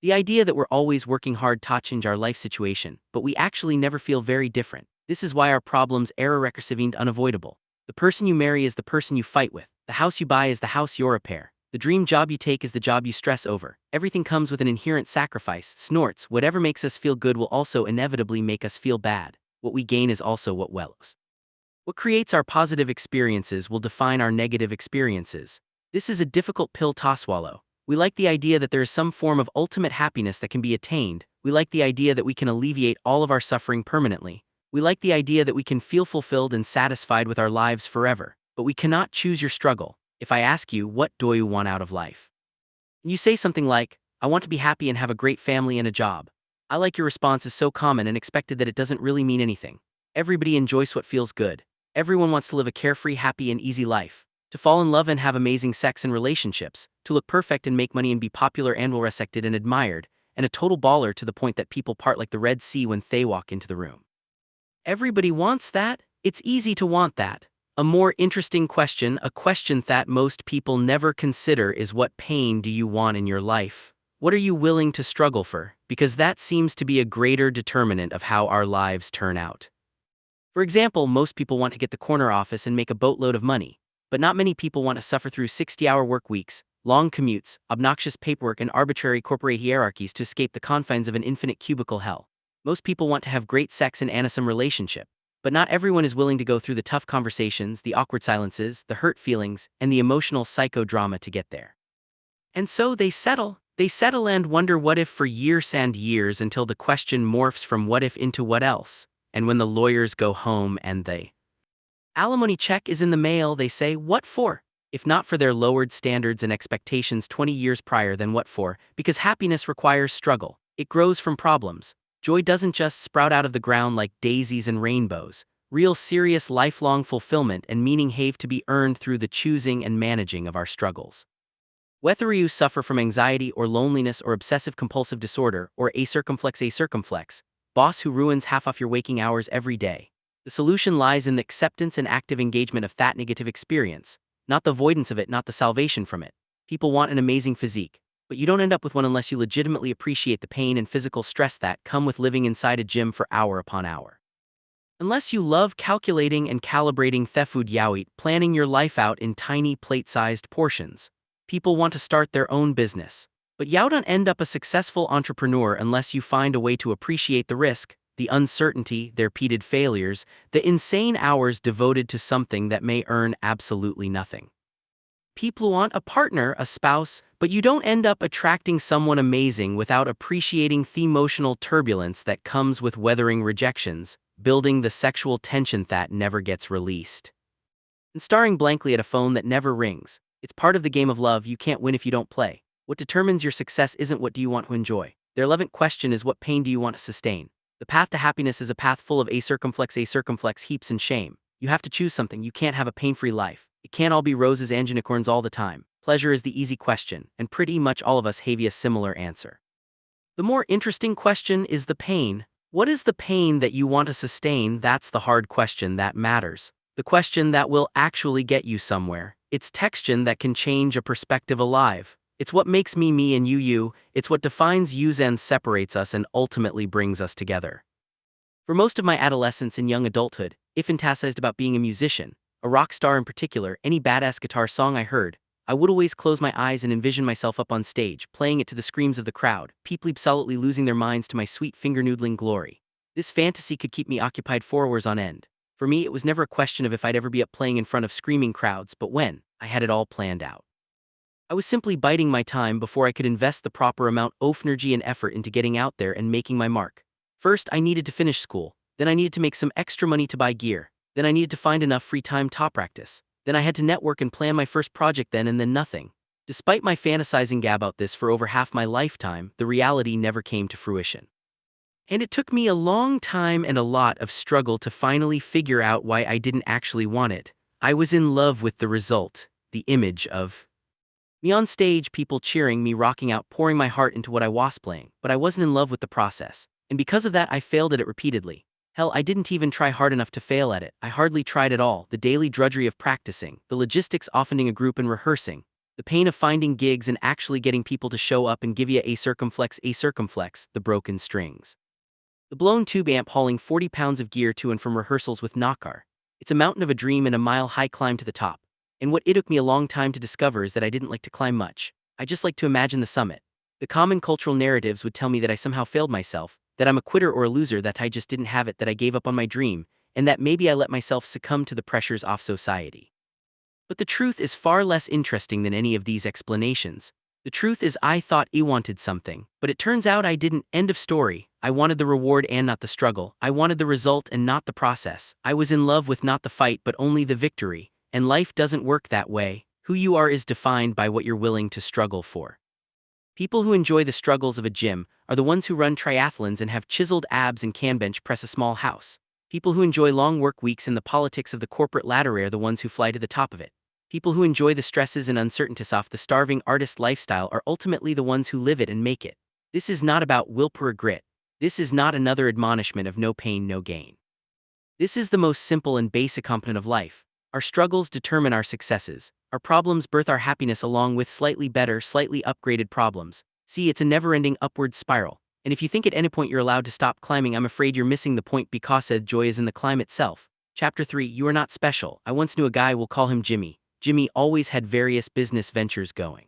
The idea that we're always working hard to change our life situation, but we actually never feel very different. This is why our problems are recursive and unavoidable. The person you marry is the person you fight with. The house you buy is the house you repair. The dream job you take is the job you stress over. Everything comes with an inherent sacrifice. Snorts, whatever makes us feel good will also inevitably make us feel bad. What we gain is also what wells. What creates our positive experiences will define our negative experiences. This is a difficult pill to swallow. We like the idea that there is some form of ultimate happiness that can be attained. We like the idea that we can alleviate all of our suffering permanently. We like the idea that we can feel fulfilled and satisfied with our lives forever. But we cannot choose your struggle. If I ask you, what do you want out of life? And you say something like, I want to be happy and have a great family and a job. I like your response is so common and expected that it doesn't really mean anything. Everybody enjoys what feels good. Everyone wants to live a carefree, happy, and easy life. To fall in love and have amazing sex and relationships. To look perfect and make money and be popular and well respected and admired. And a total baller to the point that people part like the Red Sea when they walk into the room. Everybody wants that. It's easy to want that. A more interesting question, a question that most people never consider, is what pain do you want in your life? What are you willing to struggle for? Because that seems to be a greater determinant of how our lives turn out. For example, most people want to get the corner office and make a boatload of money, but not many people want to suffer through 60-hour work weeks, long commutes, obnoxious paperwork, and arbitrary corporate hierarchies to escape the confines of an infinite cubicle hell. Most people want to have great sex and an relationship, but not everyone is willing to go through the tough conversations, the awkward silences, the hurt feelings, and the emotional psychodrama to get there. And so they settle. They settle and wonder what if for years and years until the question morphs from what if into what else. And when the lawyers go home and the alimony check is in the mail, they say, what for? If not for their lowered standards and expectations 20 years prior, then what for? Because happiness requires struggle. It grows from problems. Joy doesn't just sprout out of the ground like daisies and rainbows. Real serious lifelong fulfillment and meaning have to be earned through the choosing and managing of our struggles. Whether you suffer from anxiety or loneliness or obsessive-compulsive disorder or a circumflex, boss who ruins half of your waking hours every day, the solution lies in the acceptance and active engagement of that negative experience, not the avoidance of it, not the salvation from it. People want an amazing physique, but you don't end up with one unless you legitimately appreciate the pain and physical stress that come with living inside a gym for hour upon hour. Unless you love calculating and calibrating the food you eat, planning your life out in tiny plate-sized portions. People want to start their own business. But you don't end up a successful entrepreneur unless you find a way to appreciate the risk, the uncertainty, the repeated failures, the insane hours devoted to something that may earn absolutely nothing. People want a partner, a spouse, but you don't end up attracting someone amazing without appreciating the emotional turbulence that comes with weathering rejections, building the sexual tension that never gets released, and staring blankly at a phone that never rings. It's part of the game of love. You can't win if you don't play. What determines your success isn't what do you want to enjoy. The relevant question is what pain do you want to sustain. The path to happiness is a path full of acircumflex heaps and shame. You have to choose something. You can't have a pain-free life. It can't all be roses and unicorns all the time. Pleasure is the easy question, and pretty much all of us have a similar answer. The more interesting question is the pain. What is the pain that you want to sustain? That's the hard question that matters. The question that will actually get you somewhere. It's texture that can change a perspective alive. It's what makes me me and you. It's what defines yous and separates us and ultimately brings us together. For most of my adolescence and young adulthood, if fantasized about being a musician, a rock star in particular, any badass guitar song I heard, I would always close my eyes and envision myself up on stage, playing it to the screams of the crowd, people absolutely losing their minds to my sweet finger-noodling glory. This fantasy could keep me occupied for hours on end. For me, it was never a question of if I'd ever be up playing in front of screaming crowds, but when. I had it all planned out. I was simply biding my time before I could invest the proper amount of energy and effort into getting out there and making my mark. First, I needed to finish school. Then I needed to make some extra money to buy gear. Then I needed to find enough free time to practice. Then I had to network and plan my first project and then nothing. Despite my fantasizing about this for over half my lifetime, the reality never came to fruition. And it took me a long time and a lot of struggle to finally figure out why I didn't actually want it. I was in love with the result, the image of me on stage, people cheering me, rocking out, pouring my heart into what I was playing, but I wasn't in love with the process. And because of that, I failed at it repeatedly. Hell, I didn't even try hard enough to fail at it. I hardly tried at all. The daily drudgery of practicing, the logistics often a group and rehearsing, the pain of finding gigs and actually getting people to show up and give you a circumflex, the broken strings. The blown tube amp hauling 40 pounds of gear to and from rehearsals with knocker. It's a mountain of a dream and a mile-high climb to the top. And what it took me a long time to discover is that I didn't like to climb much. I just like to imagine the summit. The common cultural narratives would tell me that I somehow failed myself, that I'm a quitter or a loser, that I just didn't have it, that I gave up on my dream, and that maybe I let myself succumb to the pressures of society. But the truth is far less interesting than any of these explanations. The truth is I thought I wanted something, but it turns out I didn't. End of story. I wanted the reward and not the struggle. I wanted the result and not the process. I was in love with not the fight but only the victory. And life doesn't work that way. Who you are is defined by what you're willing to struggle for. People who enjoy the struggles of a gym are the ones who run triathlons and have chiseled abs and can bench press a small house. People who enjoy long work weeks and the politics of the corporate ladder are the ones who fly to the top of it. People who enjoy the stresses and uncertainties of the starving artist lifestyle are ultimately the ones who live it and make it. This is not about willpower or grit. This is not another admonishment of no pain, no gain. This is the most simple and basic component of life. Our struggles determine our successes. Our problems birth our happiness along with slightly better, slightly upgraded problems. See, it's a never-ending upward spiral. And if you think at any point you're allowed to stop climbing, I'm afraid you're missing the point because said joy is in the climb itself. Chapter 3, You Are Not Special. I once knew a guy, we'll call him Jimmy. Jimmy always had various business ventures going.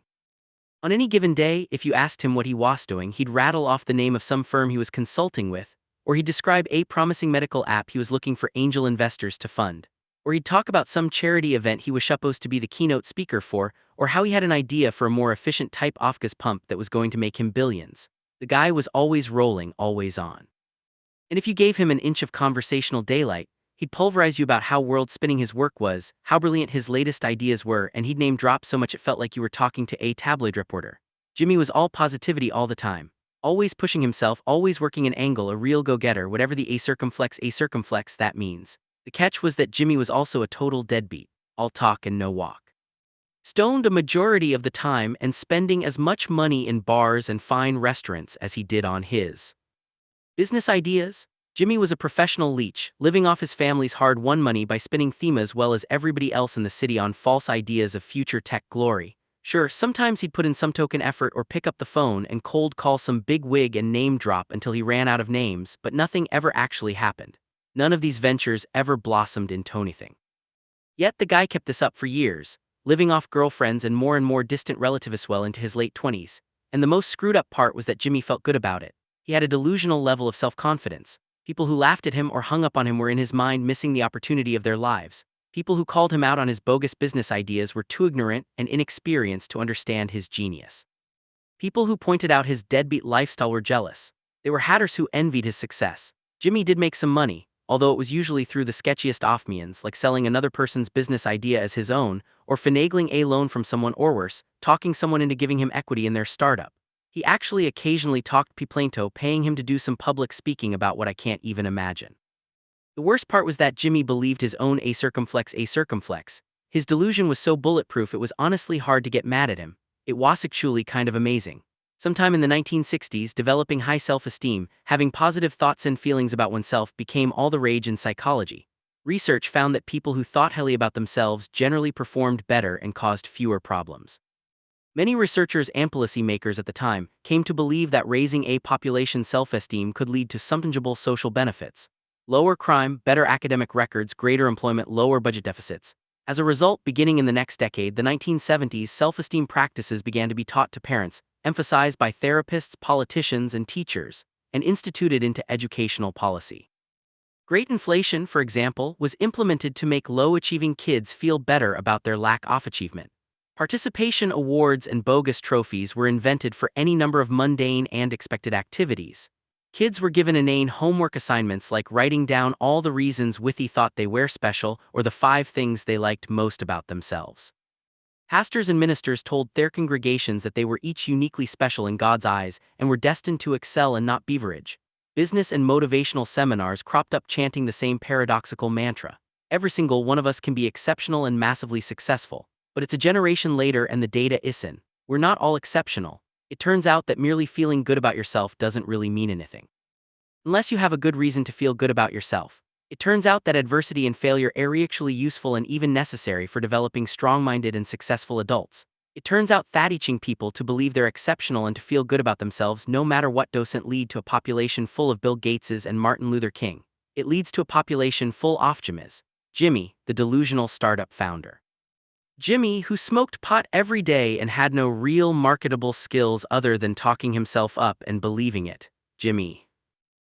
On any given day, if you asked him what he was doing, he'd rattle off the name of some firm he was consulting with, or he'd describe a promising medical app he was looking for angel investors to fund. Or he'd talk about some charity event he was supposed to be the keynote speaker for, or how he had an idea for a more efficient type of gas pump that was going to make him billions. The guy was always rolling, always on. And if you gave him an inch of conversational daylight, he'd pulverize you about how world-spinning his work was, how brilliant his latest ideas were, and he'd name drop so much it felt like you were talking to a tabloid reporter. Jimmy was all positivity all the time. Always pushing himself, always working an angle, a real go-getter, whatever the acircumflex that means. The catch was that Jimmy was also a total deadbeat, all talk and no walk. Stoned a majority of the time and spending as much money in bars and fine restaurants as he did on his business ideas. Jimmy was a professional leech, living off his family's hard-won money by spinning theme as well as everybody else in the city on false ideas of future tech glory. Sure, sometimes he'd put in some token effort or pick up the phone and cold call some big wig and name drop until he ran out of names, but nothing ever actually happened. None of these ventures ever blossomed into anything. Yet the guy kept this up for years, living off girlfriends and more distant relatives well into his late 20s, and the most screwed up part was that Jimmy felt good about it. He had a delusional level of self-confidence. People who laughed at him or hung up on him were in his mind missing the opportunity of their lives. People who called him out on his bogus business ideas were too ignorant and inexperienced to understand his genius. People who pointed out his deadbeat lifestyle were jealous. They were hatters who envied his success. Jimmy did make some money, although it was usually through the sketchiest off means, like selling another person's business idea as his own, or finagling a loan from someone, or worse, talking someone into giving him equity in their startup. He actually occasionally talked Planto, paying him to do some public speaking about what I can't even imagine. The worst part was that Jimmy believed his own a circumflex. His delusion was so bulletproof it was honestly hard to get mad at him. It was actually kind of amazing. Sometime in the 1960s, developing high self-esteem, having positive thoughts and feelings about oneself became all the rage in psychology. Research found that people who thought highly about themselves generally performed better and caused fewer problems. Many researchers and policymakers at the time came to believe that raising a population's self-esteem could lead to some tangible social benefits. Lower crime, better academic records, greater employment, lower budget deficits. As a result, beginning in the next decade, the 1970s, self-esteem practices began to be taught to parents, emphasized by therapists, politicians, and teachers, and instituted into educational policy. Great inflation, for example, was implemented to make low-achieving kids feel better about their lack of achievement. Participation awards and bogus trophies were invented for any number of mundane and expected activities. Kids were given inane homework assignments like writing down all the reasons Withy thought they were special or the 5 things they liked most about themselves. Pastors and ministers told their congregations that they were each uniquely special in God's eyes and were destined to excel and not beverage. Business and motivational seminars cropped up chanting the same paradoxical mantra. Every single one of us can be exceptional and massively successful. But it's a generation later and the data isn't. We're not all exceptional. It turns out that merely feeling good about yourself doesn't really mean anything. Unless you have a good reason to feel good about yourself. It turns out that adversity and failure are actually useful and even necessary for developing strong-minded and successful adults. It turns out that teaching people to believe they're exceptional and to feel good about themselves no matter what doesn't lead to a population full of Bill Gateses and Martin Luther King. It leads to a population full of Jimmy, the delusional startup founder. Jimmy, who smoked pot every day and had no real marketable skills other than talking himself up and believing it. Jimmy.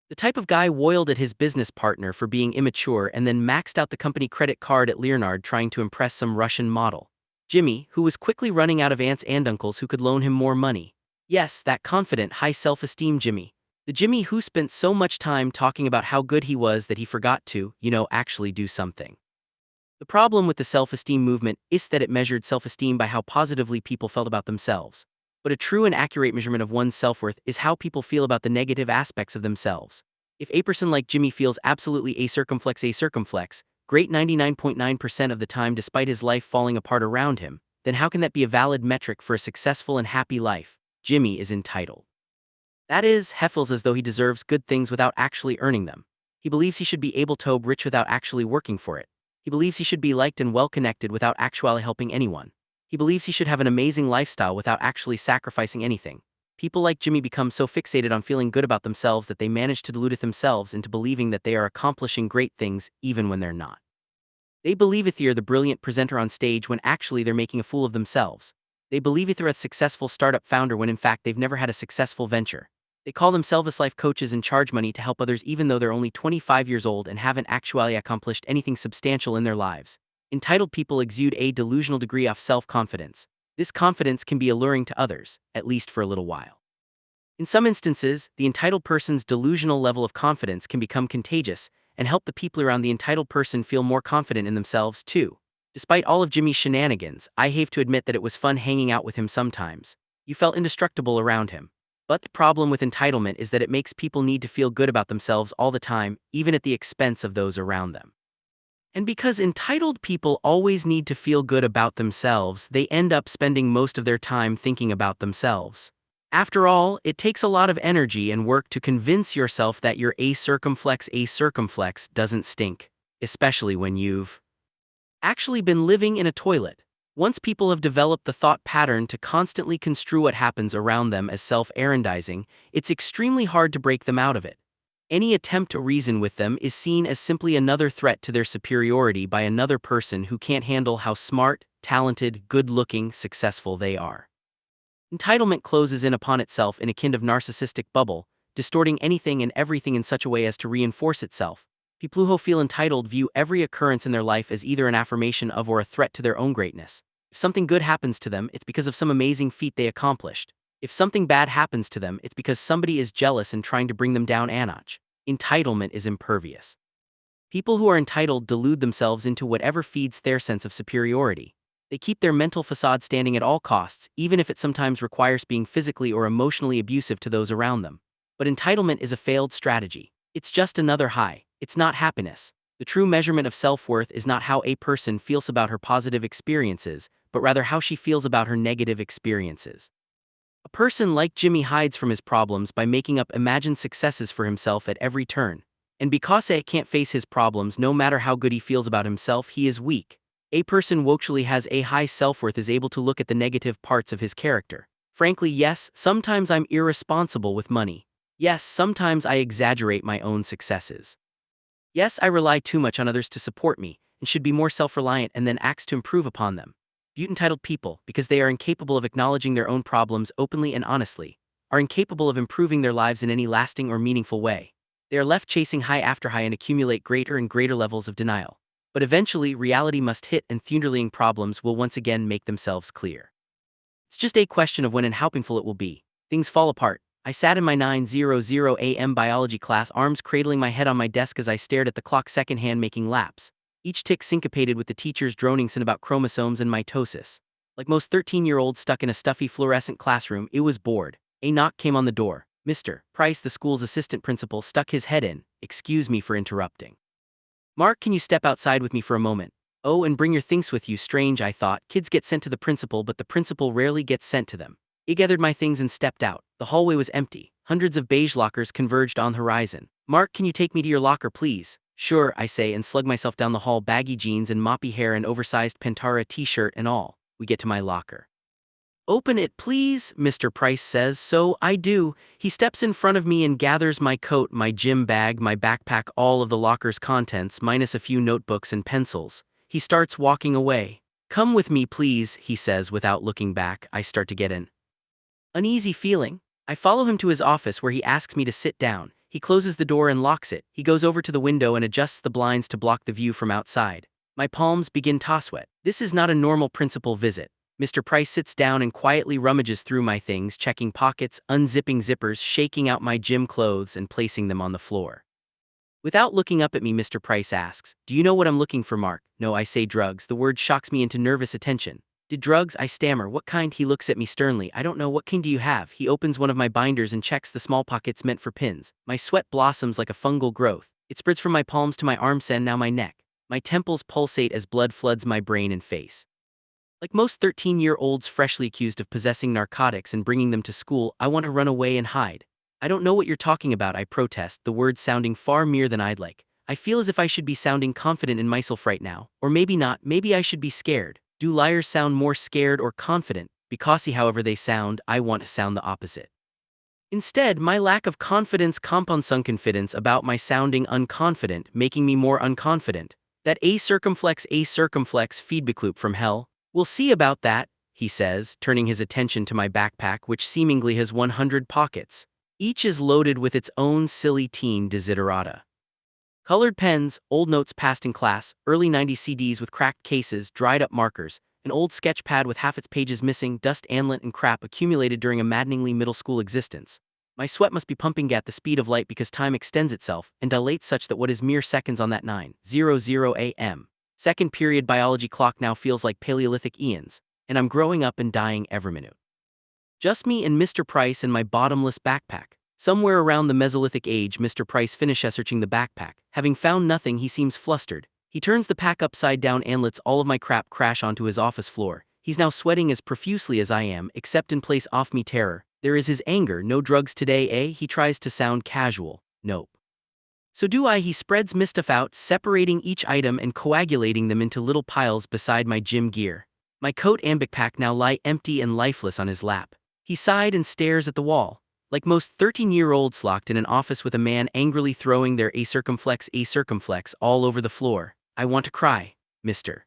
The type of guy woiled at his business partner for being immature and then maxed out the company credit card at Leonard trying to impress some Russian model. Jimmy, who was quickly running out of aunts and uncles who could loan him more money. Yes, that confident, high self-esteem Jimmy. The Jimmy who spent so much time talking about how good he was that he forgot to, actually do something. The problem with the self-esteem movement is that it measured self-esteem by how positively people felt about themselves. But a true and accurate measurement of one's self-worth is how people feel about the negative aspects of themselves. If a person like Jimmy feels absolutely a circumflex, great 99.9% of the time despite his life falling apart around him, then how can that be a valid metric for a successful and happy life? Jimmy is entitled. That is, he feels as though he deserves good things without actually earning them. He believes he should be able to be rich without actually working for it. He believes he should be liked and well-connected without actually helping anyone. He believes he should have an amazing lifestyle without actually sacrificing anything. People like Jimmy become so fixated on feeling good about themselves that they manage to delude themselves into believing that they are accomplishing great things even when they're not. They believe they're the brilliant presenter on stage when actually they're making a fool of themselves. They believe they're a successful startup founder when in fact they've never had a successful venture. They call themselves life coaches and charge money to help others even though they're only 25 years old and haven't actually accomplished anything substantial in their lives. Entitled people exude a delusional degree of self-confidence. This confidence can be alluring to others, at least for a little while. In some instances, the entitled person's delusional level of confidence can become contagious and help the people around the entitled person feel more confident in themselves too. Despite all of Jimmy's shenanigans, I have to admit that it was fun hanging out with him sometimes. You felt indestructible around him. But the problem with entitlement is that it makes people need to feel good about themselves all the time, even at the expense of those around them. And because entitled people always need to feel good about themselves, they end up spending most of their time thinking about themselves. After all, it takes a lot of energy and work to convince yourself that your a circumflex doesn't stink, especially when you've actually been living in a toilet. Once people have developed the thought pattern to constantly construe what happens around them as self-aggrandizing, it's extremely hard to break them out of it. Any attempt to reason with them is seen as simply another threat to their superiority by another person who can't handle how smart, talented, good-looking, successful they are. Entitlement closes in upon itself in a kind of narcissistic bubble, distorting anything and everything in such a way as to reinforce itself. People who feel entitled view every occurrence in their life as either an affirmation of or a threat to their own greatness. If something good happens to them, it's because of some amazing feat they accomplished. If something bad happens to them, it's because somebody is jealous and trying to bring them down a notch. Entitlement is impervious. People who are entitled delude themselves into whatever feeds their sense of superiority. They keep their mental facade standing at all costs, even if it sometimes requires being physically or emotionally abusive to those around them. But entitlement is a failed strategy. It's just another high. It's not happiness. The true measurement of self-worth is not how a person feels about her positive experiences, but rather how she feels about her negative experiences. A person like Jimmy hides from his problems by making up imagined successes for himself at every turn. And because he can't face his problems no matter how good he feels about himself, he is weak. A person who actually has a high self-worth is able to look at the negative parts of his character. Frankly, yes, sometimes I'm irresponsible with money. Yes, sometimes I exaggerate my own successes. Yes, I rely too much on others to support me, and should be more self-reliant and then acts to improve upon them. Entitled people, because they are incapable of acknowledging their own problems openly and honestly, are incapable of improving their lives in any lasting or meaningful way. They are left chasing high after high and accumulate greater and greater levels of denial. But eventually, reality must hit and the underlying problems will once again make themselves clear. It's just a question of when and how painful it will be. Things fall apart. I sat in my 9:00 a.m. biology class, arms cradling my head on my desk as I stared at the clock, secondhand making laps, each tick syncopated with the teacher's droning sin about chromosomes and mitosis. Like most 13-year-olds stuck in a stuffy fluorescent classroom, it was bored. A knock came on the door. Mr. Price, the school's assistant principal, stuck his head in. "Excuse me for interrupting. Mark, can you step outside with me for a moment?" "Oh, and bring your things with you." Strange, I thought. Kids get sent to the principal, but the principal rarely gets sent to them. I gathered my things and stepped out. The hallway was empty. Hundreds of beige lockers converged on the horizon. "Mark, can you take me to your locker, please?" "Sure," I say and slug myself down the hall, baggy jeans and moppy hair and oversized Pantara t-shirt and all. We get to my locker. "Open it, please," Mr. Price says. So I do. He steps in front of me and gathers my coat, my gym bag, my backpack, all of the locker's contents, minus a few notebooks and pencils. He starts walking away. "Come with me, please," he says without looking back. I start to get an uneasy feeling. I follow him to his office where he asks me to sit down. He closes the door and locks it. He goes over to the window and adjusts the blinds to block the view from outside. My palms begin to sweat. This is not a normal principal visit. Mr. Price sits down and quietly rummages through my things, checking pockets, unzipping zippers, shaking out my gym clothes and placing them on the floor. Without looking up at me, Mr. Price asks, "Do you know what I'm looking for, Mark?" "No," I say. "Drugs." The word shocks me into nervous attention. "Did drugs?" I stammer. "What kind?" He looks at me sternly. "I don't know. What kind do you have?" He opens one of my binders and checks the small pockets meant for pins. My sweat blossoms like a fungal growth. It spreads from my palms to my arms and now my neck. My temples pulsate as blood floods my brain and face. Like most 13-year-olds freshly accused of possessing narcotics and bringing them to school, I want to run away and hide. "I don't know what you're talking about," I protest, the words sounding far mere than I'd like. I feel as if I should be sounding confident in myself right now. Or maybe not. Maybe I should be scared. Do liars sound more scared or confident? Because however they sound, I want to sound the opposite. Instead, my lack of confidence compounds some confidence about my sounding unconfident, making me more unconfident. That a circumflex feedback loop from hell. "We'll see about that," he says, turning his attention to my backpack, which seemingly has 100 pockets. Each is loaded with its own silly teen desiderata. Colored pens, old notes passed in class, early 90s CDs with cracked cases, dried-up markers, an old sketch pad with half its pages missing, dust, lint, and crap accumulated during a maddeningly middle school existence. My sweat must be pumping at the speed of light because time extends itself and dilates such that what is mere seconds on that 9:00 a.m. second period biology clock now feels like Paleolithic eons, and I'm growing up and dying every minute. Just me and Mr. Price and my bottomless backpack. Somewhere around the Mesolithic age, Mr. Price finishes searching the backpack. Having found nothing, he seems flustered. He turns the pack upside down and lets all of my crap crash onto his office floor. He's now sweating as profusely as I am, except in place off me terror. There is his anger. "No drugs today, eh?" He tries to sound casual. "Nope." "So do I." He spreads my stuff out, separating each item and coagulating them into little piles beside my gym gear. My coat and backpack now lie empty and lifeless on his lap. He sighed and stares at the wall. Like most 13-year-olds locked in an office with a man angrily throwing their a circumflex all over the floor, I want to cry. Mr.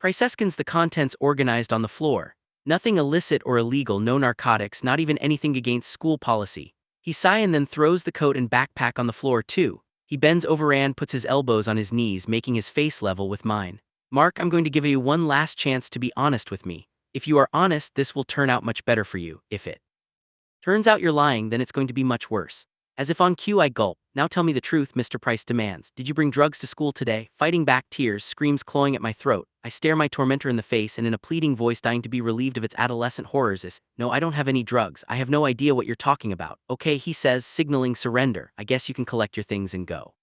Price the contents organized on the floor. Nothing illicit or illegal, no narcotics, not even anything against school policy. He sighs and then throws the coat and backpack on the floor too. He bends over and puts his elbows on his knees, making his face level with mine. Mark, I'm going to give you one last chance to be honest with me. If you are honest, this will turn out much better for you. If it turns out you're lying, then it's going to be much worse. As if on cue, I gulp. Now tell me the truth, Mr. Price demands. Did you bring drugs to school today? Fighting back tears, screams clawing at my throat, I stare my tormentor in the face and in a pleading voice, dying to be relieved of its adolescent horrors, is, no, I don't have any drugs. I have no idea what you're talking about. Okay, he says, signaling surrender. I guess you can collect your things and go.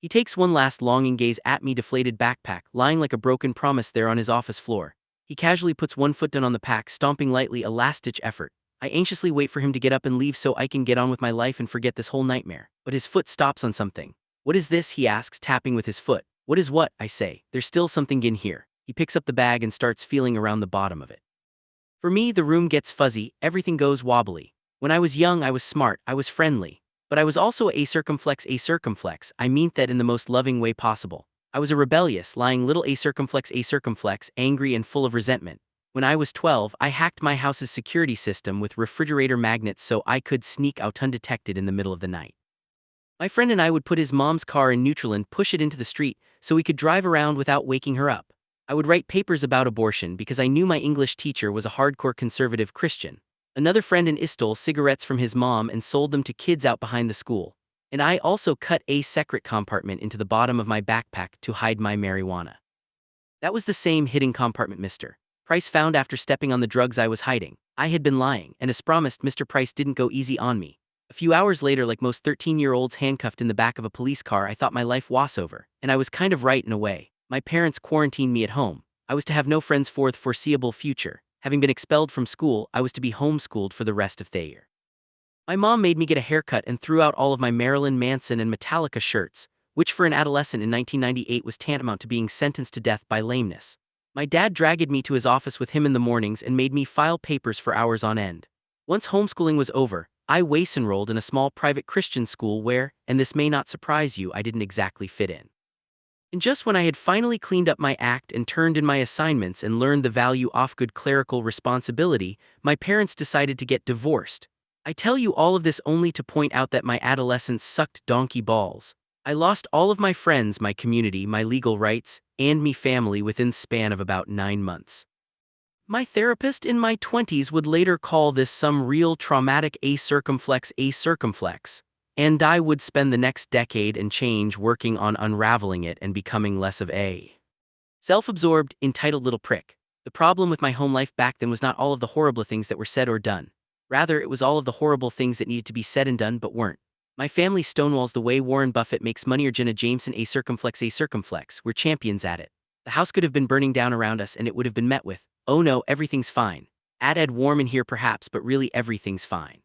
He takes one last longing gaze at me deflated backpack, lying like a broken promise there on his office floor. He casually puts one foot down on the pack, stomping lightly, a last-ditch effort. I anxiously wait for him to get up and leave so I can get on with my life and forget this whole nightmare. But his foot stops on something. What is this? He asks, tapping with his foot. What is what? I say. There's still something in here. He picks up the bag and starts feeling around the bottom of it. For me, the room gets fuzzy, everything goes wobbly. When I was young, I was smart, I was friendly. But I was also a circumflex. I mean that in the most loving way possible. I was a rebellious, lying little a circumflex, angry and full of resentment. When I was 12, I hacked my house's security system with refrigerator magnets so I could sneak out undetected in the middle of the night. My friend and I would put his mom's car in neutral and push it into the street so we could drive around without waking her up. I would write papers about abortion because I knew my English teacher was a hardcore conservative Christian. Another friend and I stole cigarettes from his mom and sold them to kids out behind the school. And I also cut a secret compartment into the bottom of my backpack to hide my marijuana. That was the same hidden compartment Mr. Price found after stepping on the drugs I was hiding. I had been lying, and as promised, Mr. Price didn't go easy on me. A few hours later, like most 13-year-olds handcuffed in the back of a police car, I thought my life was over, and I was kind of right in a way. My parents quarantined me at home. I was to have no friends for the foreseeable future. Having been expelled from school, I was to be homeschooled for the rest of the year. My mom made me get a haircut and threw out all of my Marilyn Manson and Metallica shirts, which for an adolescent in 1998 was tantamount to being sentenced to death by lameness. My dad dragged me to his office with him in the mornings and made me file papers for hours on end. Once homeschooling was over, I enrolled in a small private Christian school where, and this may not surprise you, I didn't exactly fit in. And just when I had finally cleaned up my act and turned in my assignments and learned the value of good clerical responsibility, my parents decided to get divorced. I tell you all of this only to point out that my adolescence sucked donkey balls. I lost all of my friends, my community, my legal rights, and me family within the span of about 9 months. My therapist in my 20s would later call this some real traumatic a circumflex, and I would spend the next decade and change working on unraveling it and becoming less of a self-absorbed, entitled little prick. The problem with my home life back then was not all of the horrible things that were said or done. Rather, it was all of the horrible things that needed to be said and done but weren't. My family stonewalls the way Warren Buffett makes money or Jenna Jameson a circumflex. We're champions at it. The house could have been burning down around us and it would have been met with, oh no, everything's fine. Add warm in here perhaps, but really everything's fine.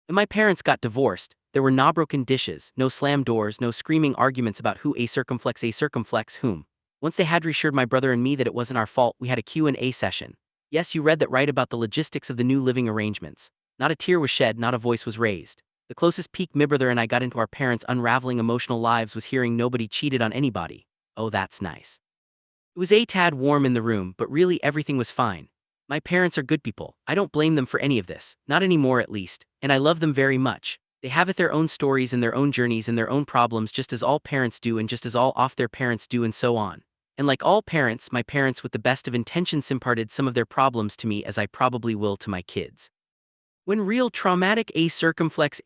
When my parents got divorced, there were no broken dishes, no slammed doors, no screaming arguments about who a circumflex whom. Once they had reassured my brother and me that it wasn't our fault, we had a Q&A session. Yes, you read that right about the logistics of the new living arrangements. Not a tear was shed, not a voice was raised. The closest peek my brother and I got into our parents' unraveling emotional lives was hearing nobody cheated on anybody. Oh, that's nice. It was a tad warm in the room, but really everything was fine. My parents are good people. I don't blame them for any of this, not anymore at least, and I love them very much. They have their own stories and their own journeys and their own problems, just as all parents do and just as all of their parents do, and so on. And like all parents, my parents with the best of intentions imparted some of their problems to me, as I probably will to my kids. When real traumatic a circumflex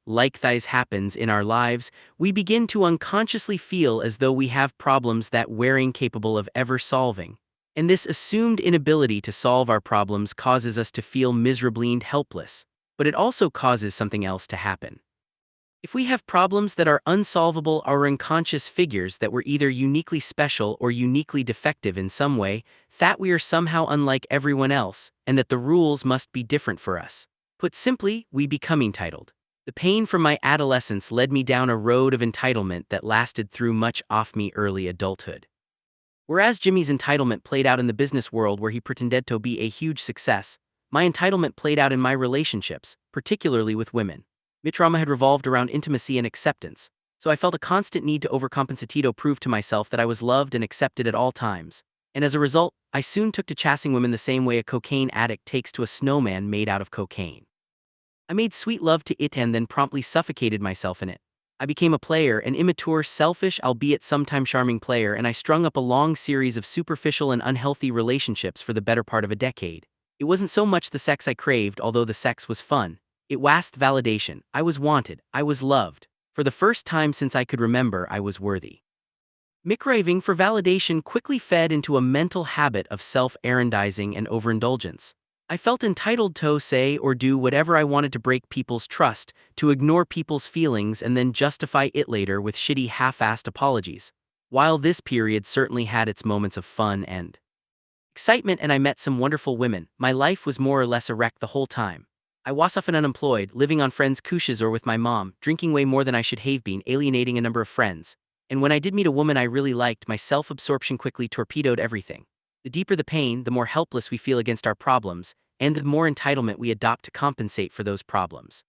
like these happens in our lives, we begin to unconsciously feel as though we have problems that we're incapable of ever solving. And this assumed inability to solve our problems causes us to feel miserably and helpless. But it also causes something else to happen. If we have problems that are unsolvable, our unconscious figures that we're either uniquely special or uniquely defective in some way, that we are somehow unlike everyone else, and that the rules must be different for us. Put simply, we become entitled. The pain from my adolescence led me down a road of entitlement that lasted through much of me early adulthood. Whereas Jimmy's entitlement played out in the business world where he pretended to be a huge success, my entitlement played out in my relationships, particularly with women. My trauma had revolved around intimacy and acceptance, so I felt a constant need to overcompensate, prove to myself that I was loved and accepted at all times. And as a result, I soon took to chasing women the same way a cocaine addict takes to a snowman made out of cocaine. I made sweet love to it and then promptly suffocated myself in it. I became a player, an immature, selfish, albeit sometimes charming player, and I strung up a long series of superficial and unhealthy relationships for the better part of a decade. It wasn't so much the sex I craved, although the sex was fun. It was validation. I was wanted. I was loved. For the first time since I could remember, I was worthy. Craving for validation quickly fed into a mental habit of self-aggrandizing and overindulgence. I felt entitled to say or do whatever I wanted to break people's trust, to ignore people's feelings and then justify it later with shitty half-assed apologies. While this period certainly had its moments of fun and excitement and I met some wonderful women, my life was more or less a wreck the whole time. I was often unemployed, living on friends' couches or with my mom, drinking way more than I should have been, alienating a number of friends. And when I did meet a woman I really liked, my self-absorption quickly torpedoed everything. The deeper the pain, the more helpless we feel against our problems, and the more entitlement we adopt to compensate for those problems.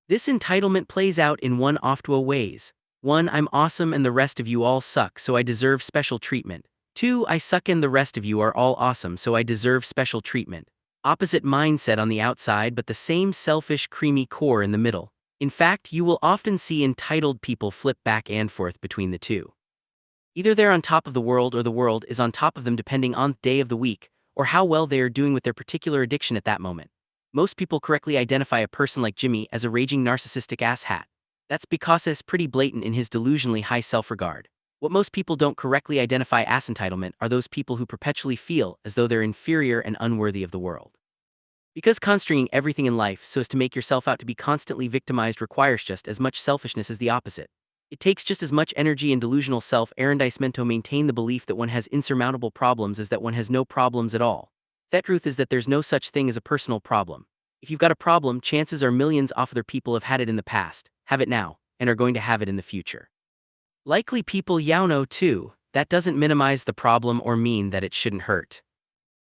This entitlement plays out in one of two ways. 1. I'm awesome and the rest of you all suck, so I deserve special treatment. 2. I suck and the rest of you are all awesome, so I deserve special treatment. Opposite mindset on the outside, but the same selfish, creamy core in the middle. In fact, you will often see entitled people flip back and forth between the two. Either they're on top of the world or the world is on top of them, depending on the day of the week, or how well they are doing with their particular addiction at that moment. Most people correctly identify a person like Jimmy as a raging narcissistic asshat. That's because it's pretty blatant in his delusionally high self-regard. What most people don't correctly identify as entitlement are those people who perpetually feel as though they're inferior and unworthy of the world. Because constraining everything in life so as to make yourself out to be constantly victimized requires just as much selfishness as the opposite. It takes just as much energy and delusional self-aggrandizement to maintain the belief that one has insurmountable problems as that one has no problems at all. That truth is that there's no such thing as a personal problem. If you've got a problem, chances are millions of other people have had it in the past, have it now, and are going to have it in the future. Likely people know too. That doesn't minimize the problem or mean that it shouldn't hurt.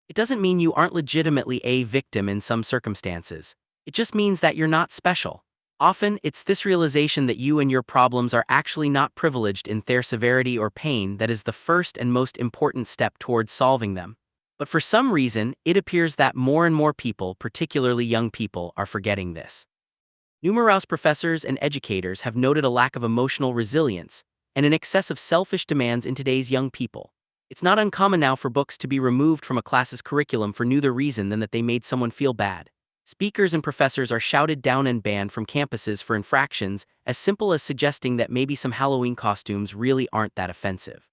It doesn't mean you aren't legitimately a victim in some circumstances. It just means that you're not special. Often, it's this realization that you and your problems are actually not privileged in their severity or pain that is the first and most important step towards solving them. But for some reason, it appears that more and more people, particularly young people, are forgetting this. Numerous professors and educators have noted a lack of emotional resilience and an excess of selfish demands in today's young people. It's not uncommon now for books to be removed from a class's curriculum for no other reason than that they made someone feel bad. Speakers and professors are shouted down and banned from campuses for infractions as simple as suggesting that maybe some Halloween costumes really aren't that offensive.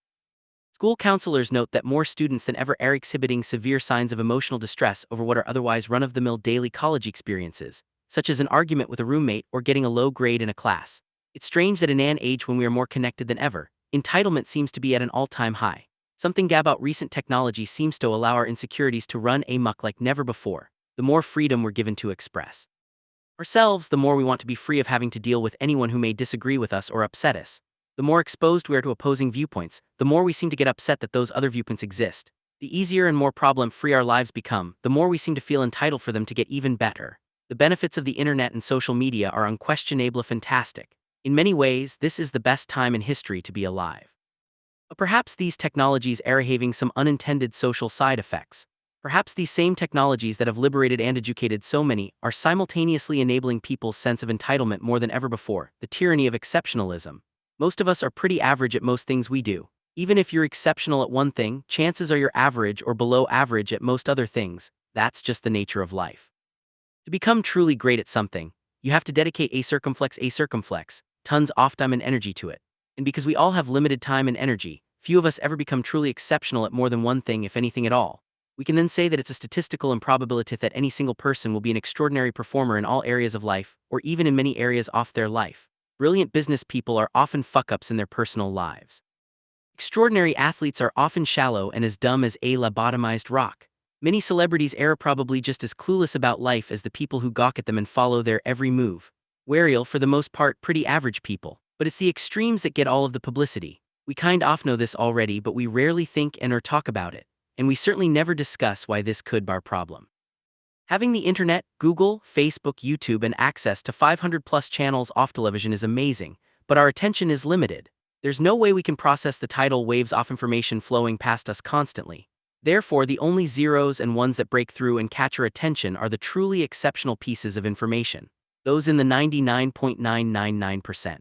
School counselors note that more students than ever are exhibiting severe signs of emotional distress over what are otherwise run-of-the-mill daily college experiences, such as an argument with a roommate or getting a low grade in a class. It's strange that in an age when we are more connected than ever, entitlement seems to be at an all-time high. Something about recent technology seems to allow our insecurities to run amok like never before. The more freedom we're given to express ourselves, the more we want to be free of having to deal with anyone who may disagree with us or upset us. The more exposed we are to opposing viewpoints, the more we seem to get upset that those other viewpoints exist. The easier and more problem-free our lives become, the more we seem to feel entitled for them to get even better. The benefits of the internet and social media are unquestionably fantastic. In many ways, this is the best time in history to be alive. But perhaps these technologies are having some unintended social side effects. Perhaps these same technologies that have liberated and educated so many are simultaneously enabling people's sense of entitlement more than ever before, the tyranny of exceptionalism. Most of us are pretty average at most things we do. Even if you're exceptional at one thing, chances are you're average or below average at most other things. That's just the nature of life. To become truly great at something, you have to dedicate a circumflex, tons of time and energy to it. And because we all have limited time and energy, few of us ever become truly exceptional at more than one thing, if anything at all. We can then say that it's a statistical improbability that any single person will be an extraordinary performer in all areas of life, or even in many areas of their life. Brilliant business people are often fuck-ups in their personal lives. Extraordinary athletes are often shallow and as dumb as a lobotomized rock. Many celebrities are probably just as clueless about life as the people who gawk at them and follow their every move. We're for the most part, pretty average people. But it's the extremes that get all of the publicity. We kind of know this already, but we rarely think and or talk about it. And we certainly never discuss why this could be our problem. Having the internet, Google, Facebook, YouTube, and access to 500+ channels off television is amazing, but our attention is limited. There's no way we can process the tidal waves of information flowing past us constantly. Therefore, the only zeros and ones that break through and catch our attention are the truly exceptional pieces of information. those in the 99.999%.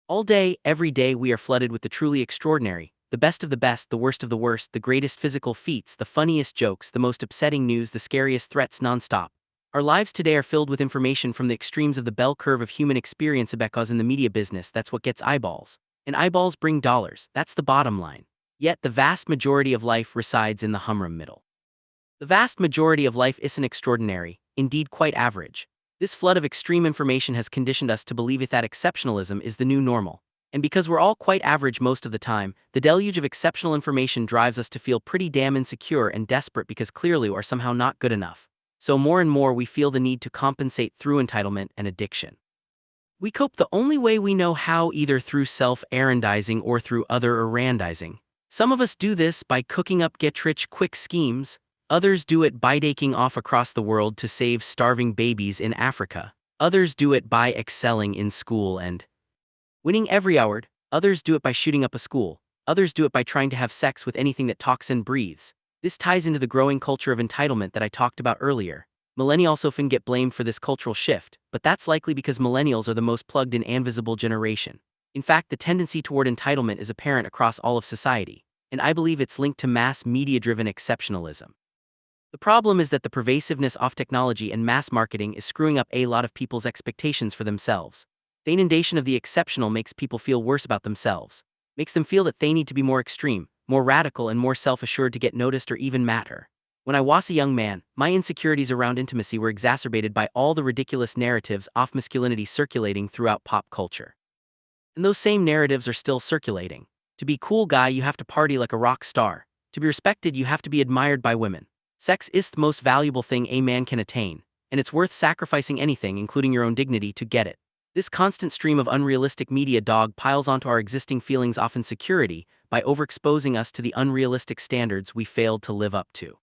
All day, every day we are flooded with the truly extraordinary, the best of the best, the worst of the worst, the greatest physical feats, the funniest jokes, the most upsetting news, the scariest threats nonstop. Our lives today are filled with information from the extremes of the bell curve of human experience because in the media business that's what gets eyeballs. And eyeballs bring dollars, that's the bottom line. Yet the vast majority of life resides in the humdrum middle. The vast majority of life isn't extraordinary, indeed quite average. This flood of extreme information has conditioned us to believe that exceptionalism is the new normal. And because we're all quite average most of the time, the deluge of exceptional information drives us to feel pretty damn insecure and desperate because clearly we're somehow not good enough. So more and more we feel the need to compensate through entitlement and addiction. We cope the only way we know how, either through self-aggrandizing or through other-aggrandizing. Some of us do this by cooking up get-rich-quick schemes. Others do it by taking off across the world to save starving babies in Africa. Others do it by excelling in school and winning every award. Others do it by shooting up a school. Others do it by trying to have sex with anything that talks and breathes. This ties into the growing culture of entitlement that I talked about earlier. Millennials often get blamed for this cultural shift, but that's likely because millennials are the most plugged-in and visible generation. In fact, the tendency toward entitlement is apparent across all of society, and I believe it's linked to mass media-driven exceptionalism. The problem is that the pervasiveness of technology and mass marketing is screwing up a lot of people's expectations for themselves. The inundation of the exceptional makes people feel worse about themselves, makes them feel that they need to be more extreme, more radical and more self-assured to get noticed or even matter. When I was a young man, my insecurities around intimacy were exacerbated by all the ridiculous narratives of masculinity circulating throughout pop culture. And those same narratives are still circulating. To be a cool guy, you have to party like a rock star. To be respected, you have to be admired by women. Sex is the most valuable thing a man can attain, and it's worth sacrificing anything, including your own dignity, to get it. This constant stream of unrealistic media dog piles onto our existing feelings of insecurity by overexposing us to the unrealistic standards we failed to live up to.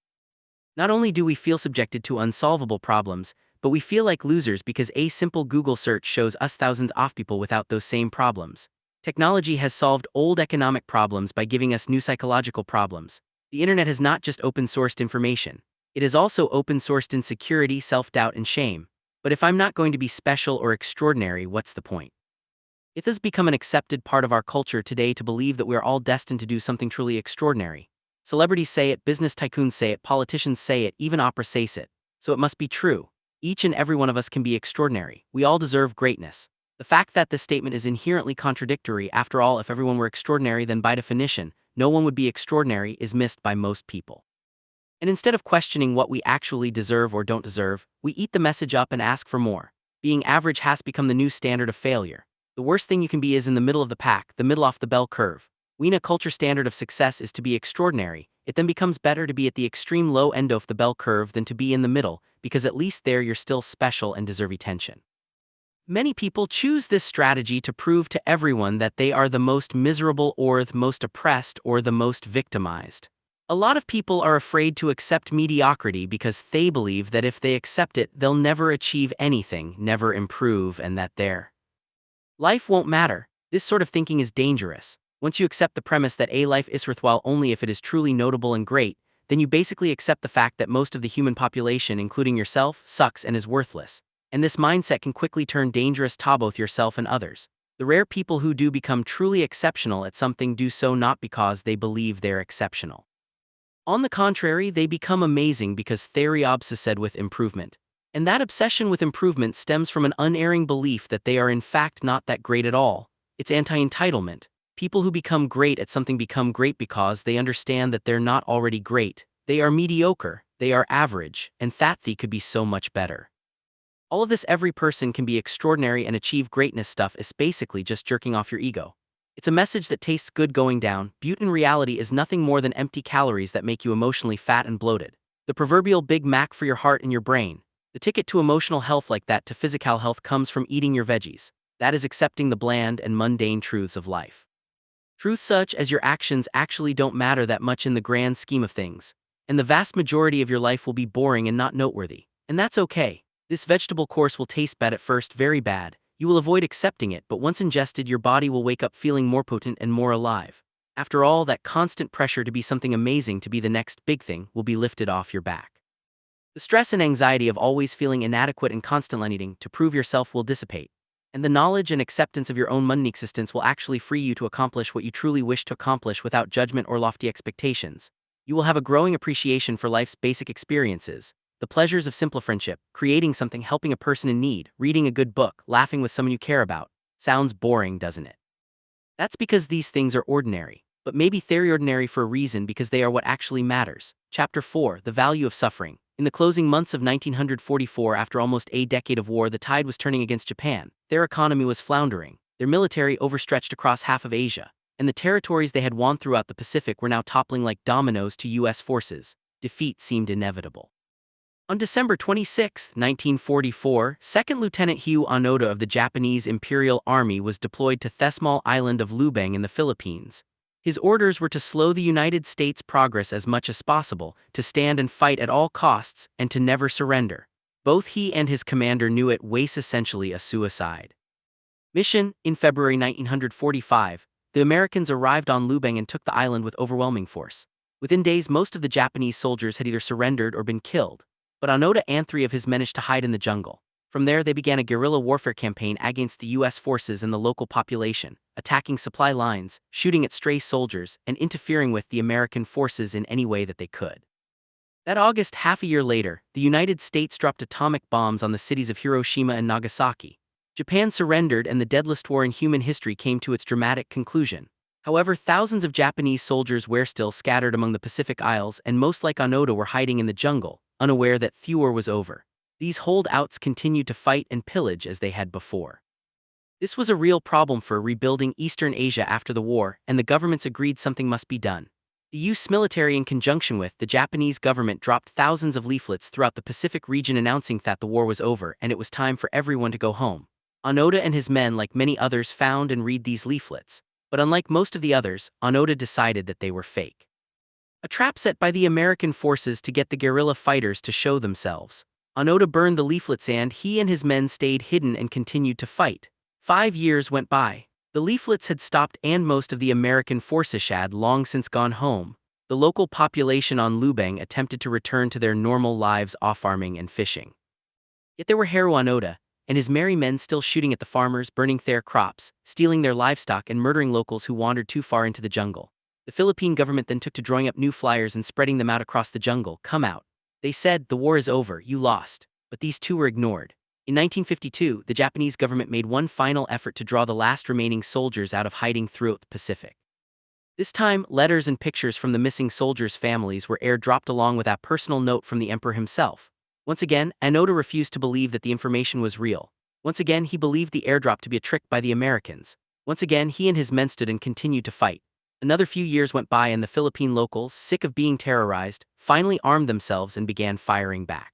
Not only do we feel subjected to unsolvable problems, but we feel like losers because a simple Google search shows us thousands of people without those same problems. Technology has solved old economic problems by giving us new psychological problems. The internet has not just open-sourced information. It has also open-sourced insecurity, self-doubt, and shame. But if I'm not going to be special or extraordinary, what's the point? It has become an accepted part of our culture today to believe that we are all destined to do something truly extraordinary. Celebrities say it, business tycoons say it, politicians say it, even opera says it. So it must be true. Each and every one of us can be extraordinary. We all deserve greatness. The fact that this statement is inherently contradictory, after all, if everyone were extraordinary, then by definition, no one would be extraordinary, is missed by most people. And instead of questioning what we actually deserve or don't deserve, we eat the message up and ask for more. Being average has become the new standard of failure. The worst thing you can be is in the middle of the pack, the middle off the bell curve. When a culture standard of success is to be extraordinary, it then becomes better to be at the extreme low end of the bell curve than to be in the middle, because at least there you're still special and deserve attention. Many people choose this strategy to prove to everyone that they are the most miserable or the most oppressed or the most victimized. A lot of people are afraid to accept mediocrity because they believe that if they accept it, they'll never achieve anything, never improve, and that their life won't matter. This sort of thinking is dangerous. Once you accept the premise that a life is worthwhile only if it is truly notable and great, then you basically accept the fact that most of the human population, including yourself, sucks and is worthless. And this mindset can quickly turn dangerous to both yourself and others. The rare people who do become truly exceptional at something do so not because they believe they're exceptional. On the contrary, they become amazing because they're obsessed with improvement. And that obsession with improvement stems from an unerring belief that they are in fact not that great at all. It's anti-entitlement. People who become great at something become great because they understand that they're not already great. They are mediocre, they are average, and that they could be so much better. All of this, every person can be extraordinary and achieve greatness stuff, is basically just jerking off your ego. It's a message that tastes good going down, but in reality is nothing more than empty calories that make you emotionally fat and bloated. The proverbial Big Mac for your heart and your brain. The ticket to emotional health like that to physical health comes from eating your veggies. That is accepting the bland and mundane truths of life. Truths such as your actions actually don't matter that much in the grand scheme of things, and the vast majority of your life will be boring and not noteworthy. And that's okay. This vegetable course will taste bad at first, very bad. You will avoid accepting it, but once ingested, your body will wake up feeling more potent and more alive. After all, that constant pressure to be something amazing, to be the next big thing, will be lifted off your back. The stress and anxiety of always feeling inadequate and constantly needing to prove yourself will dissipate, and the knowledge and acceptance of your own mundane existence will actually free you to accomplish what you truly wish to accomplish without judgment or lofty expectations. You will have a growing appreciation for life's basic experiences, the pleasures of simple friendship, creating something, helping a person in need, reading a good book, laughing with someone you care about. Sounds boring, doesn't it? That's because these things are ordinary, but maybe they're ordinary for a reason, because they are what actually matters. Chapter 4: The Value of Suffering. In the closing months of 1944, after almost a decade of war, the tide was turning against Japan. Their economy was floundering, their military overstretched across half of Asia, and the territories they had won throughout the Pacific were now toppling like dominoes to U.S. forces. Defeat seemed inevitable. On December 26, 1944, 2nd Lieutenant Hugh Onoda of the Japanese Imperial Army was deployed to the small island of Lubang in the Philippines. His orders were to slow the United States' progress as much as possible, to stand and fight at all costs, and to never surrender. Both he and his commander knew it was essentially a suicide mission. In February 1945, the Americans arrived on Lubang and took the island with overwhelming force. Within days, most of the Japanese soldiers had either surrendered or been killed, but Onoda and 3 of his men managed to hide in the jungle. From there, they began a guerrilla warfare campaign against the U.S. forces and the local population, attacking supply lines, shooting at stray soldiers, and interfering with the American forces in any way that they could. That August, half a year later, the United States dropped atomic bombs on the cities of Hiroshima and Nagasaki. Japan surrendered, and the deadliest war in human history came to its dramatic conclusion. However, thousands of Japanese soldiers were still scattered among the Pacific Isles, and most, like Onoda, were hiding in the jungle, unaware that the war was over. These holdouts continued to fight and pillage as they had before. This was a real problem for rebuilding Eastern Asia after the war, and the governments agreed something must be done. The U.S. military, in conjunction with the Japanese government, dropped thousands of leaflets throughout the Pacific region announcing that the war was over and it was time for everyone to go home. Onoda and his men, like many others, found and read these leaflets, but unlike most of the others, Onoda decided that they were fake. A trap set by the American forces to get the guerrilla fighters to show themselves. Onoda burned the leaflets, and he and his men stayed hidden and continued to fight. 5 years went by. The leaflets had stopped, and most of the American forces had long since gone home. The local population on Lubang attempted to return to their normal lives off farming and fishing. Yet there were Haru Onoda and his merry men still shooting at the farmers, burning their crops, stealing their livestock, and murdering locals who wandered too far into the jungle. The Philippine government then took to drawing up new flyers and spreading them out across the jungle. Come out. They said, the war is over, you lost. But these too were ignored. In 1952, the Japanese government made one final effort to draw the last remaining soldiers out of hiding throughout the Pacific. This time, letters and pictures from the missing soldiers' families were airdropped along with a personal note from the emperor himself. Once again, Onoda refused to believe that the information was real. Once again, he believed the airdrop to be a trick by the Americans. Once again, he and his men stood and continued to fight. Another few years went by, and the Philippine locals, sick of being terrorized, finally armed themselves and began firing back.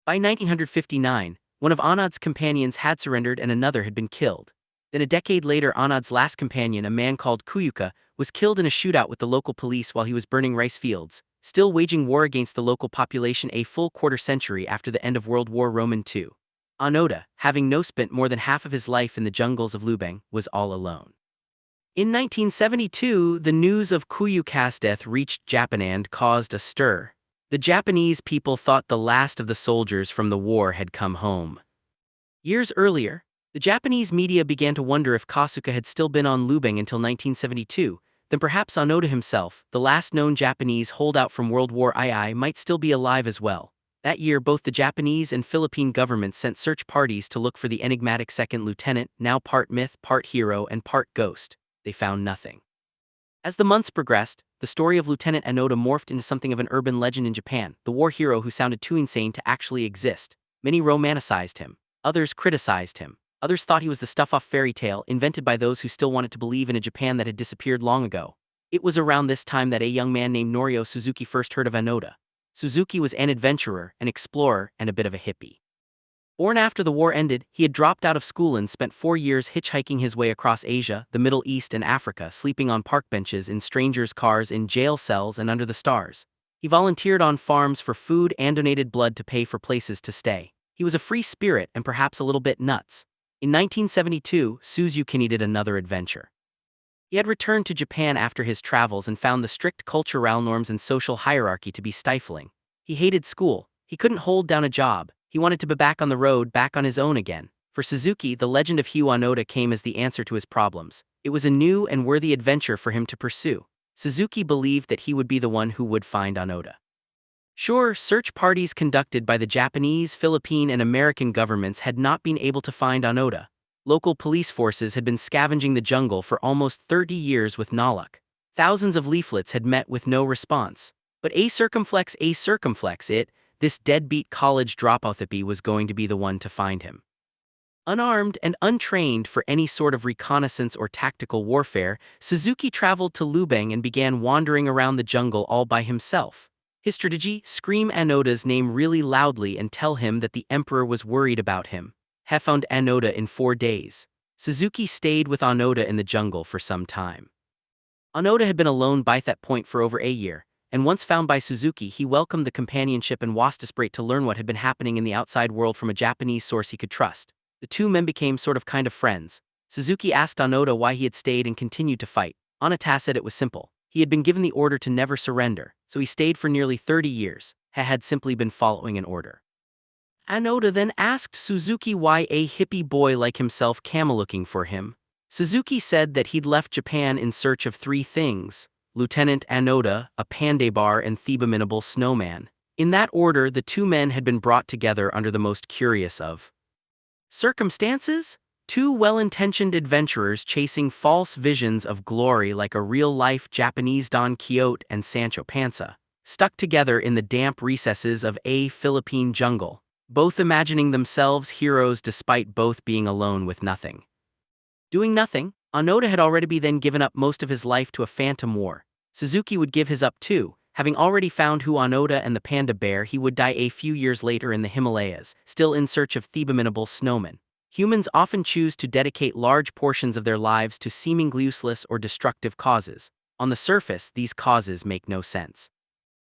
By 1959, one of Onoda's companions had surrendered and another had been killed. Then a decade later, Onoda's last companion, a man called Kuyuka, was killed in a shootout with the local police while he was burning rice fields, still waging war against the local population a full quarter-century after the end of World War II. Onoda, having spent more than half of his life in the jungles of Lubang, was all alone. In 1972, the news of Kuyuka's death reached Japan and caused a stir. The Japanese people thought the last of the soldiers from the war had come home. Years earlier, the Japanese media began to wonder if Kasuga had still been on Lubang until 1972, then perhaps Onoda himself, the last known Japanese holdout from World War II, might still be alive as well. That year, both the Japanese and Philippine governments sent search parties to look for the enigmatic second lieutenant, now part myth, part hero, and part ghost. They found nothing. As the months progressed, the story of Lieutenant Onoda morphed into something of an urban legend in Japan, the war hero who sounded too insane to actually exist. Many romanticized him. Others criticized him. Others thought he was the stuff-off fairy tale invented by those who still wanted to believe in a Japan that had disappeared long ago. It was around this time that a young man named Norio Suzuki first heard of Onoda. Suzuki was an adventurer, an explorer, and a bit of a hippie. Born after the war ended, he had dropped out of school and spent 4 years hitchhiking his way across Asia, the Middle East, and Africa, sleeping on park benches, in strangers' cars, in jail cells, and under the stars. He volunteered on farms for food and donated blood to pay for places to stay. He was a free spirit and perhaps a little bit nuts. In 1972, Suzuki needed another adventure. He had returned to Japan after his travels and found the strict cultural norms and social hierarchy to be stifling. He hated school, He couldn't hold down a job. He wanted to be back on the road, back on his own again. For Suzuki, the legend of Hugh Onoda came as the answer to his problems. It was a new and worthy adventure for him to pursue. Suzuki believed that he would be the one who would find Onoda. Sure, search parties conducted by the Japanese, Philippine, and American governments had not been able to find Onoda. Local police forces had been scavenging the jungle for almost 30 years with no luck. Thousands of leaflets had met with no response. But a circumflex it, this deadbeat college dropout hippie was going to be the one to find him. Unarmed and untrained for any sort of reconnaissance or tactical warfare, Suzuki traveled to Lubang and began wandering around the jungle all by himself. His strategy: scream Onoda's name really loudly and tell him that the emperor was worried about him. He found Onoda in 4 days. Suzuki stayed with Onoda in the jungle for some time. Onoda had been alone by that point for over a year, and once found by Suzuki, he welcomed the companionship and was desperate to learn what had been happening in the outside world from a Japanese source he could trust. The two men became kind of friends. Suzuki asked Onoda why he had stayed and continued to fight. Onoda said it was simple. He had been given the order to never surrender, so he stayed for nearly 30 years. He had simply been following an order. Onoda then asked Suzuki why a hippie boy like himself came looking for him. Suzuki said that he'd left Japan in search of 3 things: Lieutenant Onoda, a panday bar, and the abominable snowman. In that order, the two men had been brought together under the most curious of circumstances. 2 well-intentioned adventurers chasing false visions of glory like a real-life Japanese Don Quixote and Sancho Panza, stuck together in the damp recesses of a Philippine jungle, both imagining themselves heroes despite both being alone with nothing. Doing nothing, Onoda had already then given up most of his life to a phantom war. Suzuki would give his up too. Having already found who Onoda and the panda bear, he would die a few years later in the Himalayas, still in search of the abominable snowman. Humans often choose to dedicate large portions of their lives to seemingly useless or destructive causes. On the surface, these causes make no sense.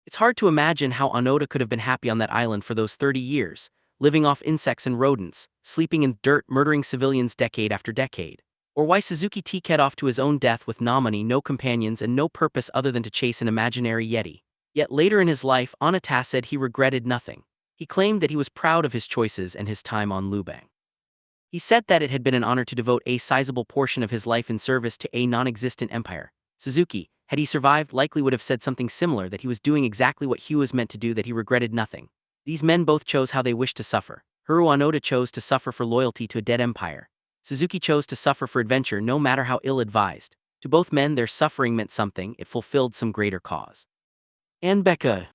It's hard to imagine how Onoda could have been happy on that island for those 30 years, living off insects and rodents, sleeping in dirt, murdering civilians decade after decade. Or why Suzuki ticked off to his own death with no money, no companions, and no purpose other than to chase an imaginary yeti. Yet later in his life, Onoda said he regretted nothing. He claimed that he was proud of his choices and his time on Lubang. He said that it had been an honor to devote a sizable portion of his life in service to a non-existent empire. Suzuki, had he survived, likely would have said something similar, that he was doing exactly what Hugh was meant to do, that he regretted nothing. These men both chose how they wished to suffer. Onoda chose to suffer for loyalty to a dead empire. Suzuki chose to suffer for adventure, no matter how ill-advised. To both men, their suffering meant something. It fulfilled some greater cause. And Becca.